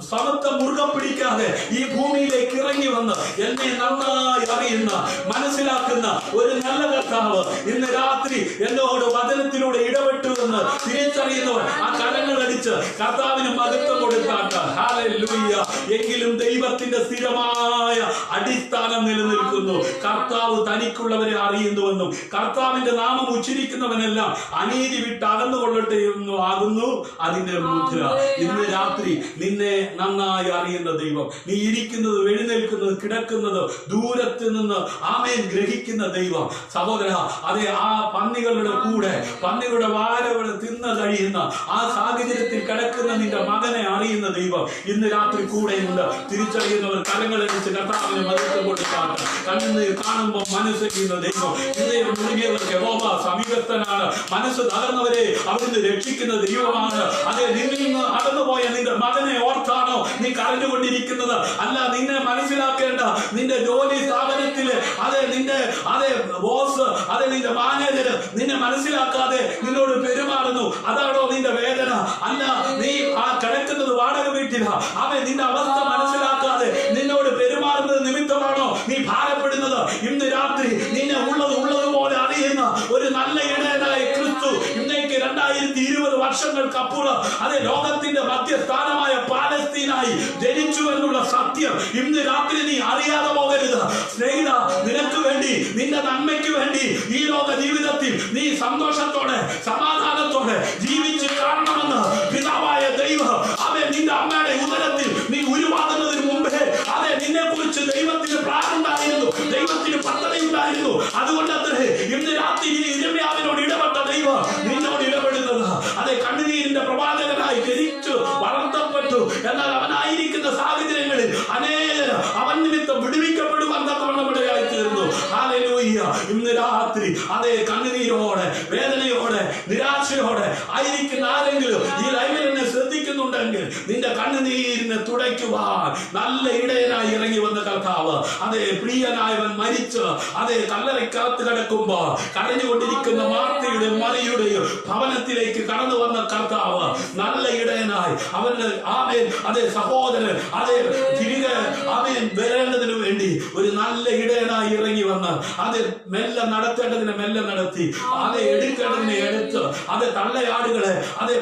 സമത്വം മുറുകെ പിടിക്കാതെ ഈ ഭൂമിയിലേക്ക് ഇറങ്ങി വന്ന് എന്നെ നന്നായി അറിയുന്ന മനസ്സിലാക്കുന്ന ഒരു നല്ല കർത്താവ് ഇന്ന് രാത്രി എന്നോട് വചനത്തിലൂടെ ഇടപെട്ടു എന്ന് തിരിച്ചറിയുന്നവർ ആ കരങ്ങൾ അടിച്ച് കർത്താവിന് മഹത്വം കൊടുക്കാത്ത. ഹല്ലേലൂയ. ഹല്ലേലൂയ. എങ്കിലും ദൈവത്തിന്റെ സ്ഥിരമായ അടിസ്ഥാനം നിലനിൽക്കുന്നു. കർത്താവ് തനിക്കുള്ളവരെ അറിയുന്നുവെന്നും കർത്താവിന്റെ നാമം ഉച്ചരിക്കുന്നവനെല്ലാം അനീതി വിട്ട് അകന്നുകൊള്ളട്ടെ എന്നും ആകുന്നു അതിന്റെ മുദ്ര. ഇന്ന് രാത്രി നിന്നെ നന്നായി അറിയുന്ന ദൈവം, നീ ഇരിക്കുന്നത്, എഴുന്നേൽക്കുന്നത്, കിടക്കുന്നത് ദൂരത്ത് നിന്ന് ആമേൻ ഗ്രഹിക്കുന്ന ദൈവം. സഹോദര, അതെ, ആ പന്നികളുടെ കൂടെ പന്നികളുടെ വാരകൾ തിന്ന് കഴിയുന്ന ആ സാഹചര്യത്തിൽ കിടക്കുന്ന നിന്റെ മകനെ അറിയുന്ന ദൈവം ഇന്ന് രാത്രി കൂടെയുണ്ട്. തിരിച്ചറിയുന്നവർ കരങ്ങളടിച്ച് കർത്താവിന് മഹത്വം കൊടുക്കാറ്. കണ്ണുനീർ കാണുമ്പോൾ മനസ്സറിയുന്ന ദൈവം, ഹൃദയം മുഴുകിയവർക്ക് യഹോവ സമീപസ്ഥനാണ്. മനസ്സ് തകർന്നവരെ അവിടുന്ന് രക്ഷിക്കുന്ന ദൈവമാണ്. അതെ, നിന്നിൽ നിന്ന് അകന്നുപോയ നിന്റെ മകനെ ഓർത്താണോ നീ കരഞ്ഞുകൊണ്ടിരിക്കുന്നത്? അല്ല, നിന്നെ മനസ്സിലാക്കേണ്ട നിന്റെ ജോലി സ്ഥാപനത്തില് നിന്റെ ബോസ്, നിന്റെ മാനേജർ നിന്നെ മനസ്സിലാക്കാതെ നിന്നോട് പെരുമാറുന്നു. അതാണോ നിന്റെ വേദന? അല്ല, നീ കിടക്കുന്നത് വാടക വീട്ടില. നിന്റെ അവസ്ഥ മനസ്സിലാക്കാതെ നിന്നോട് പെരുമാറുന്നത് നിമിത്തമാണോ നീ ഭാരപ്പെടുന്നത്? ഇന്ന് രാത്രി നിന്നെ ഉള്ളതുപോലെ അറിയുന്ന ഒരു നല്ല ഇടയനായ ക്രിസ്തു ഇന്നേക്ക് 2020 വർഷങ്ങൾക്കപ്പുറം ലോകത്തിന്റെ മധ്യസ്ഥാനമായ പാലസ്തീനായി ജനിച്ചു എന്നുള്ള സത്യം ഇന്ന് രാത്രി നീ അറിയാതെ പോകരുത്. സ്നേഹിത, നിനക്ക് വേണ്ടി, നിന്റെ നന്മയ്ക്ക് വേണ്ടി ഈ ലോക ജീവിതത്തിൽ നീ സന്തോഷത്തോടെ സമാധാനത്തോടെ ജീവിച്ച് കാണണമെന്ന് പിതാവായ ദൈവം നിന്റെ അമ്മയുടെ ഉദരത്തിൽ നീ ഉരുവാകുന്നതിന് മുമ്പേ നിന്നെ കുറിച്ച് ദൈവത്തിന് പ്ലാൻ ഉണ്ടായിരുന്നു, ദൈവത്തിന് പദ്ധതി ഉണ്ടായിരുന്നു. അതുകൊണ്ട് ഇന്ന് രാത്രി ഇരമ്യാവിനോട് ഇടപെട്ട ദൈവം നിന്നോട് ഇടപെടുന്നത് കണ്ണുനീരിന്റെ പ്രവാചകനായി ജനിച്ചു വളർത്തപ്പെട്ടു. എന്നാൽ അവനായിരിക്കുന്ന സാഹചര്യങ്ങളിൽ അനേകർ അവൻ നിമിത്തം വിടുവിക്കപ്പെടുവാൻ തക്കവണ്ണമിടയായി തീർന്നു. ഹല്ലേലൂയ. ഇന്ന് രാത്രി കണ്ണുനീരോടെ, വേദനയോടെ, നിരാശയോടെ ആയിരിക്കുന്ന ആരെങ്കിലും ഈ ലൈവിൽ എന്നെ ശ്രദ്ധിക്കുന്നുണ്ടെങ്കിൽ നിന്റെ കണ്ണുനീരിനെ തുടയ്ക്കുവാൻ നല്ല ഇടയനായി ഇറങ്ങി വന്ന കർത്താവ്, പ്രിയനായവൻ മരിച്ച് കല്ലറയ്ക്കകത്ത് കിടക്കുമ്പോ കരഞ്ഞുകൊണ്ടിരിക്കുന്ന മാർത്തയുടെയും മറിയുടെയും ഭവനത്തിലേക്ക് കടന്നു വന്ന കർത്താവ് നല്ല ഇടയനായി അവന്റെ സഹോദരൻ തിരികെ വരേണ്ടതിനു വേണ്ടി ഒരു നല്ല ഇടയനായി ഇറങ്ങി വന്ന് മെല്ലെ നടത്തേണ്ടതിനെ മെല്ലെ നടത്തി, എടുക്കേണ്ടതിനെ എടുത്ത്, തള്ളയാടുകളെ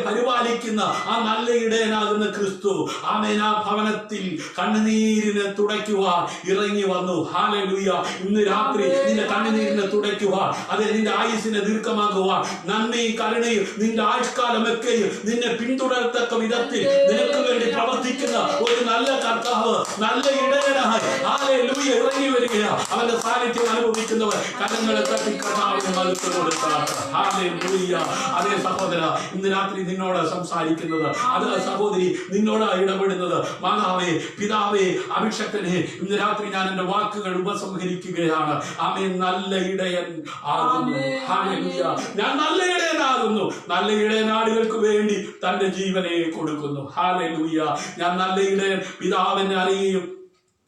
പരിപാലിക്കുന്ന ആ നല്ല ഇടയനാകുന്ന ക്രിസ്തു ആ ഭവനത്തിൽ കണ്ണുനീരിനെ തുടയ്ക്കുവാൻ ഇറങ്ങി വന്നു. ഹല്ലേലൂയ. ഇന്ന് രാത്രി നിന്റെ കണ്ണുനീരിനെ തുടയ്ക്കുവാൻ, നിന്റെ ആയുസിനെ ദീർഘമാക്കുവാൻ, നന്മയും കരുണയും നിന്റെ ആയുഷ്കാലമൊക്കെയും നിന്നെ പിന്തുടരത്തക്ക വിധത്തിൽ നിനക്ക് വേണ്ടി പ്രവർത്തിക്കുന്ന ഒരു നല്ല കർത്താവ്, നല്ല ഇടയനായി ഹല്ലേലൂയ ഇറങ്ങി വരികയാ. അവന്റെ സാന്നിധ്യം അനുഭവിക്കുന്നവർ കരങ്ങളെ തട്ടി കർത്താവിന് മഹത്വം കൊടുത്താണ്. ഹല്ലേലൂയ. സഹോദര, ഇന്ന് രാത്രി നിന്നോട് സംസാരിക്കുന്നത്, സഹോദരി നിന്നോട് ഇടപെടുന്നത്, മാതാവേ, പിതാവേ, അഭിഷക്തനെ, ഇന്ന് രാത്രി ഞാൻ എന്റെ വാക്കുകൾ ഉപസംഹരിക്കുകയാണ്. നല്ല ഇടയൻ ആകുന്നു. ഹല്ലേലൂയ. ഞാൻ നല്ല ഇടയനാകുന്നു. നല്ല ഇടയനാടുകൾക്ക് വേണ്ടി തന്റെ ജീവനെ കൊടുക്കുന്നു. ഹല്ലേലൂയ. ഞാൻ നല്ല ഇടയൻ, പിതാവിനെ അറിയുകയും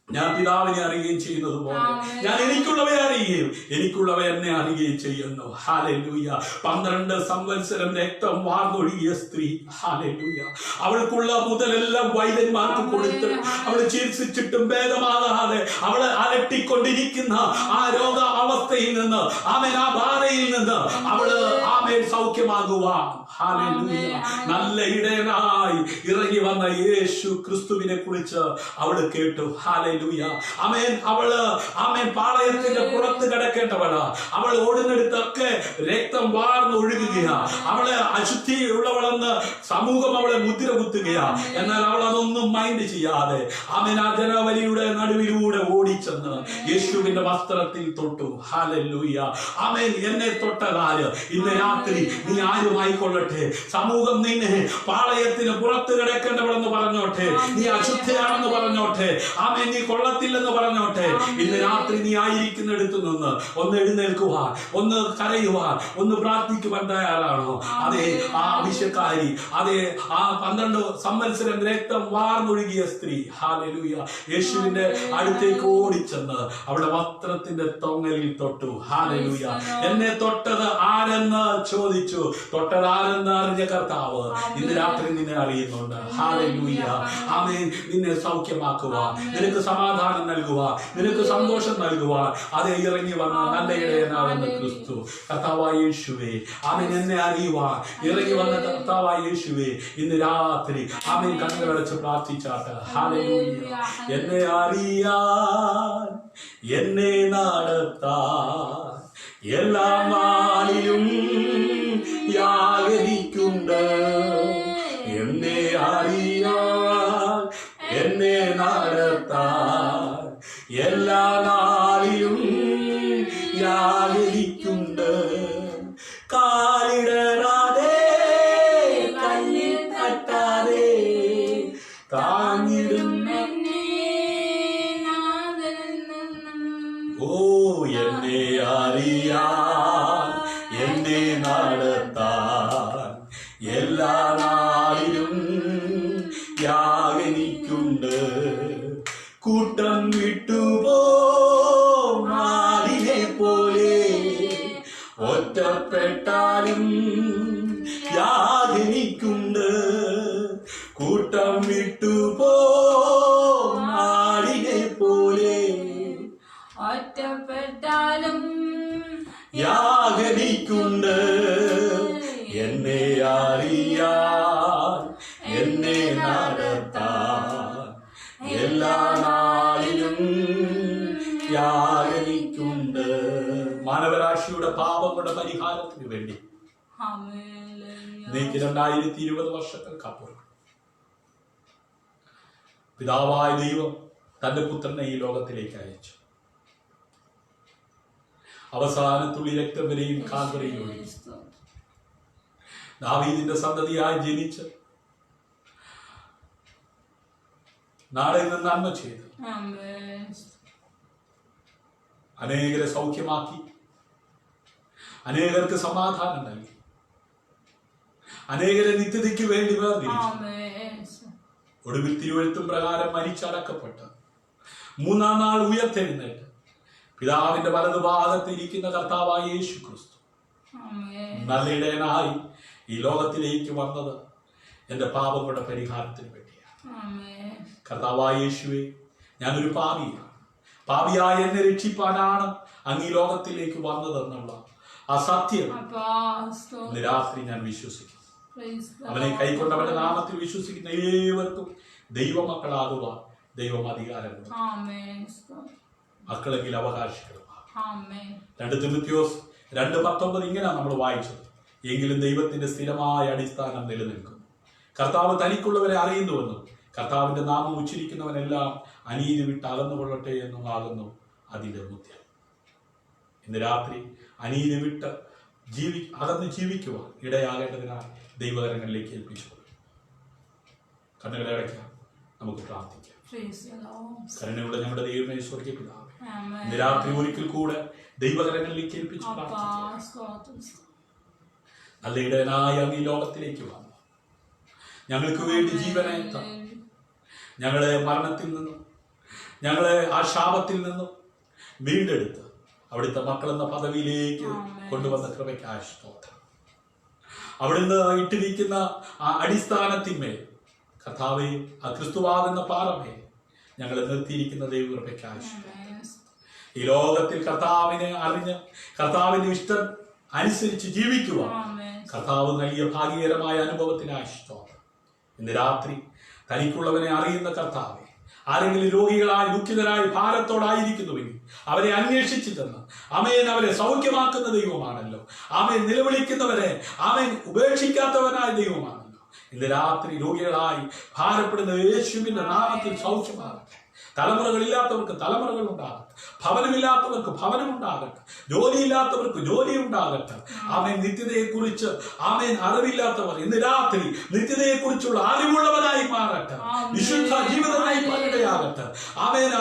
ഞാൻ പിതാവിനെ അറിയുകയും ചെയ്യുന്നത് പോലെ ഞാൻ എനിക്കുള്ളവയെ അറിയുകയും എനിക്കുള്ളവ എന്നെ അറിയുകയും ചെയ്യുന്നു. ഹല്ലേലൂയ. 12 സംവത്സരം രക്തം വാർന്നൊഴുകിയ സ്ത്രീ, ഹല്ലേലൂയ, അവൾക്കുള്ള മുതലെല്ലാം വൈദ്യന്മാർക്ക് കൊടുത്ത് അവൾ ചികിത്സിച്ചിട്ടും ഭേദമാകാതെ അവള് അലട്ടിക്കൊണ്ടിരിക്കുന്ന ആ രോഗ അവസ്ഥയിൽ നിന്ന്, ആ ബാധയിൽ നിന്ന് അവള് സൗഖ്യമാകുവാൻ, ഹല്ലേലൂയ, നല്ല ഇടയനായി ഇറങ്ങി വന്ന യേശു ക്രിസ്തുവിനെ കുറിച്ച് അവള് കേട്ടു. ഹല്ലേലൂയ. അവള് പാളയത്തിന്റെ പുറത്ത് കിടക്കേണ്ടവളാ. അവൾ ഓടുന്നിടത്തൊക്കെ രക്തം വാർന്നൊഴുകുകയാ. അവള് അശുദ്ധിയുള്ളവളെന്ന് സമൂഹം അവളെ മുദ്ര കുത്തുകയാ. എന്നാൽ അവൾ അതൊന്നും മൈൻഡ് ചെയ്യാതെ ആ ജനവലിയുടെ നടുവിലൂടെ ഓടിച്ചെന്ന് യേശുവിന്റെ വസ്ത്രത്തിൽ തൊട്ടു. ഹല്ലേലൂയ. എന്നെ തൊട്ടതാര്? ഇന്ന് രാത്രി നീ ആരുമായിക്കൊള്ളട്ടെ, സമൂഹം നിന്നെ പാളയത്തിന് പുറത്ത് കിടക്കേണ്ടവളെന്ന് പറഞ്ഞോട്ടെ, നീ അശുദ്ധയാണെന്ന് പറഞ്ഞോട്ടെ, നീ കൊള്ളത്തില്ലെന്ന് പറഞ്ഞോട്ടെ, ഇന്ന് രാത്രി നീ ആയിരിക്കുന്നിടത്തു നിന്ന് ഒന്ന് എഴുന്നേൽക്കുവാൻ, ഒന്ന് കരയുവാൻ, ഒന്ന് പ്രാർത്ഥിക്കുവാൻ തയ്യാറാണോ? ആ ആവശ്യക്കാരി, ആ 12 സംവത്സരം രക്തം വാർന്നൊഴുകിയ സ്ത്രീ, ഹല്ലേലൂയ, യേശുവിന്റെ അടുത്തേക്ക് ഓടിച്ചെന്ന് അവിടെ വസ്ത്രത്തിന്റെ തൊങ്ങലിൽ തൊട്ടു. ഹല്ലേലൂയ. എന്നെ തൊട്ടത് ആരെന്ന് ചോദിച്ചു. തൊട്ടത് ആരെന്ന് അറിഞ്ഞ കർത്താവ് ഇന്ന് രാത്രി നിന്നെ അറിയുന്നുണ്ട്. ഹല്ലേലൂയ. നിന്നെ സൗഖ്യമാക്കുവാൻ, നിനക്ക് സമാധാനം നൽകുവാൻ, നിനക്ക് സന്തോഷം നൽകുവാൻ അതേ ഇറങ്ങി വന്ന നല്ല ഇടയനാകുന്ന ക്രിസ്തു കർത്താവായ യേശുവേ, അവൻ എന്നെ അറിയുവാൻ ഇറങ്ങി വന്ന കർത്താവായ യേശുവേ, ഇന്ന് രാത്രി അവൻ കണ്ണുകളടച്ച് പ്രാർത്ഥിച്ചാട്ട്. ഹല്ലേലൂയ. എന്നെ അറിയാൻ, എന്നെ നടത്താൻ എല്ലാ നാളിലും യാഗരിക്കുണ്ട്. എന്നെ അറിയാൻ, എന്നെ നടത്താൻ എല്ലാ നാളിലും യാഗരിക്കുണ്ട്. കാലിടരാതെ കല്ലിൽ തട്ടാതെ താങ്ങിടും ഓ എന്നെ അറിയാൻ, എന്നെ നടത്താൻ എല്ലാ നാളിലും യാഗനിക്കുണ്ട്. കൂട്ടം വിട്ടുപോ മാലിനെ പോലെ ഒറ്റപ്പെട്ടാലും യാഗനിക്കുണ്ട്. കൂട്ടം വിട്ടുപോ മാലിനെ പോലെ ഒറ്റപ്പെട്ടാലും യാഗനിക്കുണ്ട്. എന്നെ അറിയാൻ, എന്നെ നടത്താൻ എല്ലാ നാളിലും യാഗനിക്കുണ്ട്. മാനവരാശിയുടെ പാപങ്ങളുടെ പരിഹാരത്തിന് വേണ്ടി നീക്ക് 2020 വർഷങ്ങൾക്കപ്പുറം പിതാവായ ദൈവം തന്റെ പുത്രനെ ഈ ലോകത്തിലേക്ക് അയച്ചു. അവസാനത്തുള്ളി രക്തം വരെയും കാൽവരിയിൽ ഒഴുകി. ദാവീദിന്റെ സന്തതിയായി ജനിച്ച് നാടിൽ നിന്ന് നന്മ ചെയ്ത് അനേകരെ സൗഖ്യമാക്കി, അനേകർക്ക് സമാധാനം നൽകി, അനേകരെ നിത്യതയ്ക്ക് വേണ്ടി വേർതിരിച്ചു. ഒടുവിൽ തിരുവെഴുത്തും പ്രകാരം മരിച്ചടക്കപ്പെട്ട് 3-ാം നാൾ ഉയർത്തെഴുന്നേറ്റ് പിതാവിന്റെ വലതുഭാഗത്ത് ഇരിക്കുന്ന കർത്താവായ യേശു ക്രിസ്തു നല്ല ഇടയനായി ഈ ലോകത്തിലേക്ക് വന്നത് എന്റെ പാപങ്ങളുടെ പരിഹാരത്തിന് വേണ്ടിയാണ്. കർത്താവായ യേശുവേ, ഞാനൊരു പാപിയാണ്. പാപിയായ എന്നെ രക്ഷിപ്പാനാണ് അങ്ങ് ഈ ലോകത്തിലേക്ക് വന്നതെന്നുള്ള ആ സത്യം ഇന്ന് രാത്രി ഞാൻ വിശ്വസിക്കുന്നു. അവനെ കൈക്കൊണ്ടവന്റെ നാമത്തിൽ വിശ്വസിക്കുന്ന ഏവർക്കും ദൈവമക്കളാകുവാൻ ദൈവം അധികാരം കൊടുത്തു. മക്കളെങ്കിൽ അവകാശികളുമാണ്. 2 തിമോഥെയോസ് 2:19 ഇങ്ങനെയാണ് നമ്മൾ വായിച്ചത്. എങ്കിലും ദൈവത്തിന്റെ സ്ഥിരമായ അടിസ്ഥാനം നിലനിൽക്കുന്നു. കർത്താവ് തനിക്കുള്ളവരെ അറിയുന്നുവെന്നും കർത്താവിന്റെ നാമം ഉച്ചരിക്കുന്നവനെല്ലാം അനീതി വിട്ട് അകന്നുകൊള്ളട്ടെ എന്നുമാകുന്നു അതിന്റെ മുദ്യം. ഇന്ന് രാത്രി അനീതി വിട്ട് അകന്ന് ജീവിക്കുവാൻ ഇടയാകേണ്ടതിനാൽ ദൈവകരങ്ങളിലേക്ക് ഏൽപ്പിച്ചു. കണ്ണുകളെ അടയ്ക്കാം, നമുക്ക് പ്രാർത്ഥിക്കാം. കരുണയുള്ള ഞങ്ങളുടെ ദൈവമേ, സ്വർഗ്ഗീയ പിതാവേ, ഇന്ന് രാത്രി ഒരിക്കൽ കൂടെ ദൈവകരങ്ങളിലേക്ക് ഏൽപ്പിച്ചു പ്രാർത്ഥിക്കാം. നല്ല ഇടയനായി അങ്ങ് ഈ ലോകത്തിലേക്ക് വന്നു ഞങ്ങൾക്ക് വേണ്ടി ജീവനെ തന്നു. ഞങ്ങളെ മരണത്തിൽ നിന്നും, ഞങ്ങളെ ആ ശാപത്തിൽ നിന്നും വീണ്ടെടുത്ത് അവിടുത്തെ മക്കളെന്ന പദവിയിലേക്ക് കൊണ്ടുവന്ന കൃപയ്ക്കായ സ്തോത്രം. അവിടുന്ന് ഇട്ടിരിക്കുന്ന ആ അടിസ്ഥാനത്തിന്മേൽ കർത്താവേ, ആ ക്രിസ്തുവാകുന്ന പാറമേ ഞങ്ങളെ നിർത്തിയിരിക്കുന്ന ദൈവകൃപയ്ക്കായ ഈ ലോകത്തിൽ കർത്താവിനെ അറിഞ്ഞ് കർത്താവിന്റെ ഇഷ്ടം അനുസരിച്ച് ജീവിക്കുവാൻ കർത്താവ് നൽകിയ ഭാഗ്യകരമായ അനുഭവത്തിനായി സ്തോത്രം. ഇന്ന് രാത്രി തനിക്കുള്ളവനെ അറിയുന്ന കർത്താവെ, ആരെങ്കിലും രോഗികളായി ദുഃഖിതരായി ഭാരത്തോടായിരിക്കുന്നുവെങ്കിൽ അവരെ അന്വേഷിച്ചു തന്ന് ആമേൻ അവരെ സൗഖ്യമാക്കുന്ന ദൈവമാണല്ലോ. ആമേൻ നിലവിളിക്കുന്നവരെ ആമേൻ ഉപേക്ഷിക്കാത്തവനായ ദൈവമാണല്ലോ. ഇന്ന് രാത്രി രോഗികളായി ഭാരപ്പെടുന്ന യേശുവിന്റെ നാമത്തിൽ സൗഖ്യമാകട്ടെ. തലമുറകളില്ലാത്തവർക്ക് തലമുറകൾ ഉണ്ടാകട്ടെ. ഭവനമില്ലാത്തവർക്ക് ഭവനം ഉണ്ടാകട്ടെ. ജോലിയില്ലാത്തവർക്ക് ജോലി ഉണ്ടാകട്ടെ. ആമേൻ നിത്യതയെക്കുറിച്ച് ആമേൻ അറിവില്ലാത്തവർ ഇന്ന് രാത്രി നിത്യതയെക്കുറിച്ചുള്ള അറിവുള്ളവരായി മാറട്ടെ. വിശുദ്ധ ജീവിതമായി പലരുടെയാകട്ടെ. ആമേൻ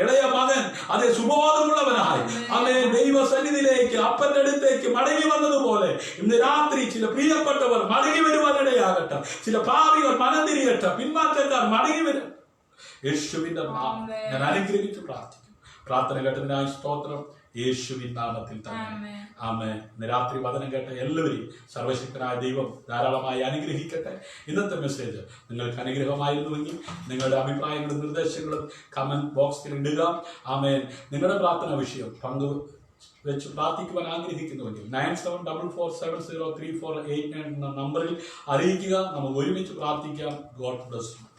ഇളയ മകൻ അതേ സുബോധമുള്ളവനായി ആമേൻ ദൈവസന്നിധിയിലേക്ക് അപ്പന്റെ അടുത്തേക്ക് മടങ്ങി വന്നതുപോലെ ഇന്ന് രാത്രി ചില പ്രിയപ്പെട്ടവർ മടങ്ങി വരുവാനിടയാകട്ടെ. ചില പാപികൾ മനം തിരിയട്ടെ. പിന്മാറ്റക്കാർ മടങ്ങി വരും. യേശുവിന്റെ നാമം ഞാൻ അനുഗ്രഹിച്ച് പ്രാർത്ഥിക്കും. പ്രാർത്ഥന കേട്ടതിനായി സ്തോത്രം. യേശുവിൻ നാമത്തിൽ തന്നെ. ആമേൻ. ആമേൻ. ഇന്ന് രാത്രി വചനം കേട്ട എല്ലാവരെയും സർവശക്തനായ ദൈവം ധാരാളമായി അനുഗ്രഹിക്കട്ടെ. ഇന്നത്തെ മെസ്സേജ് നിങ്ങൾക്ക് അനുഗ്രഹമായിരുന്നുവെങ്കിൽ നിങ്ങളുടെ അഭിപ്രായങ്ങളും നിർദ്ദേശങ്ങളും കമന്റ് ബോക്സിൽ ഇടുക. ആമേൻ. നിങ്ങളുടെ പ്രാർത്ഥന വിഷയം വെച്ച് പ്രാർത്ഥിക്കുവാൻ ആഗ്രഹിക്കുന്നുവെങ്കിൽ 9744703489 എന്ന നമ്പറിൽ അറിയിക്കുക. നമുക്ക് ഒരുമിച്ച് പ്രാർത്ഥിക്കാം. God bless you.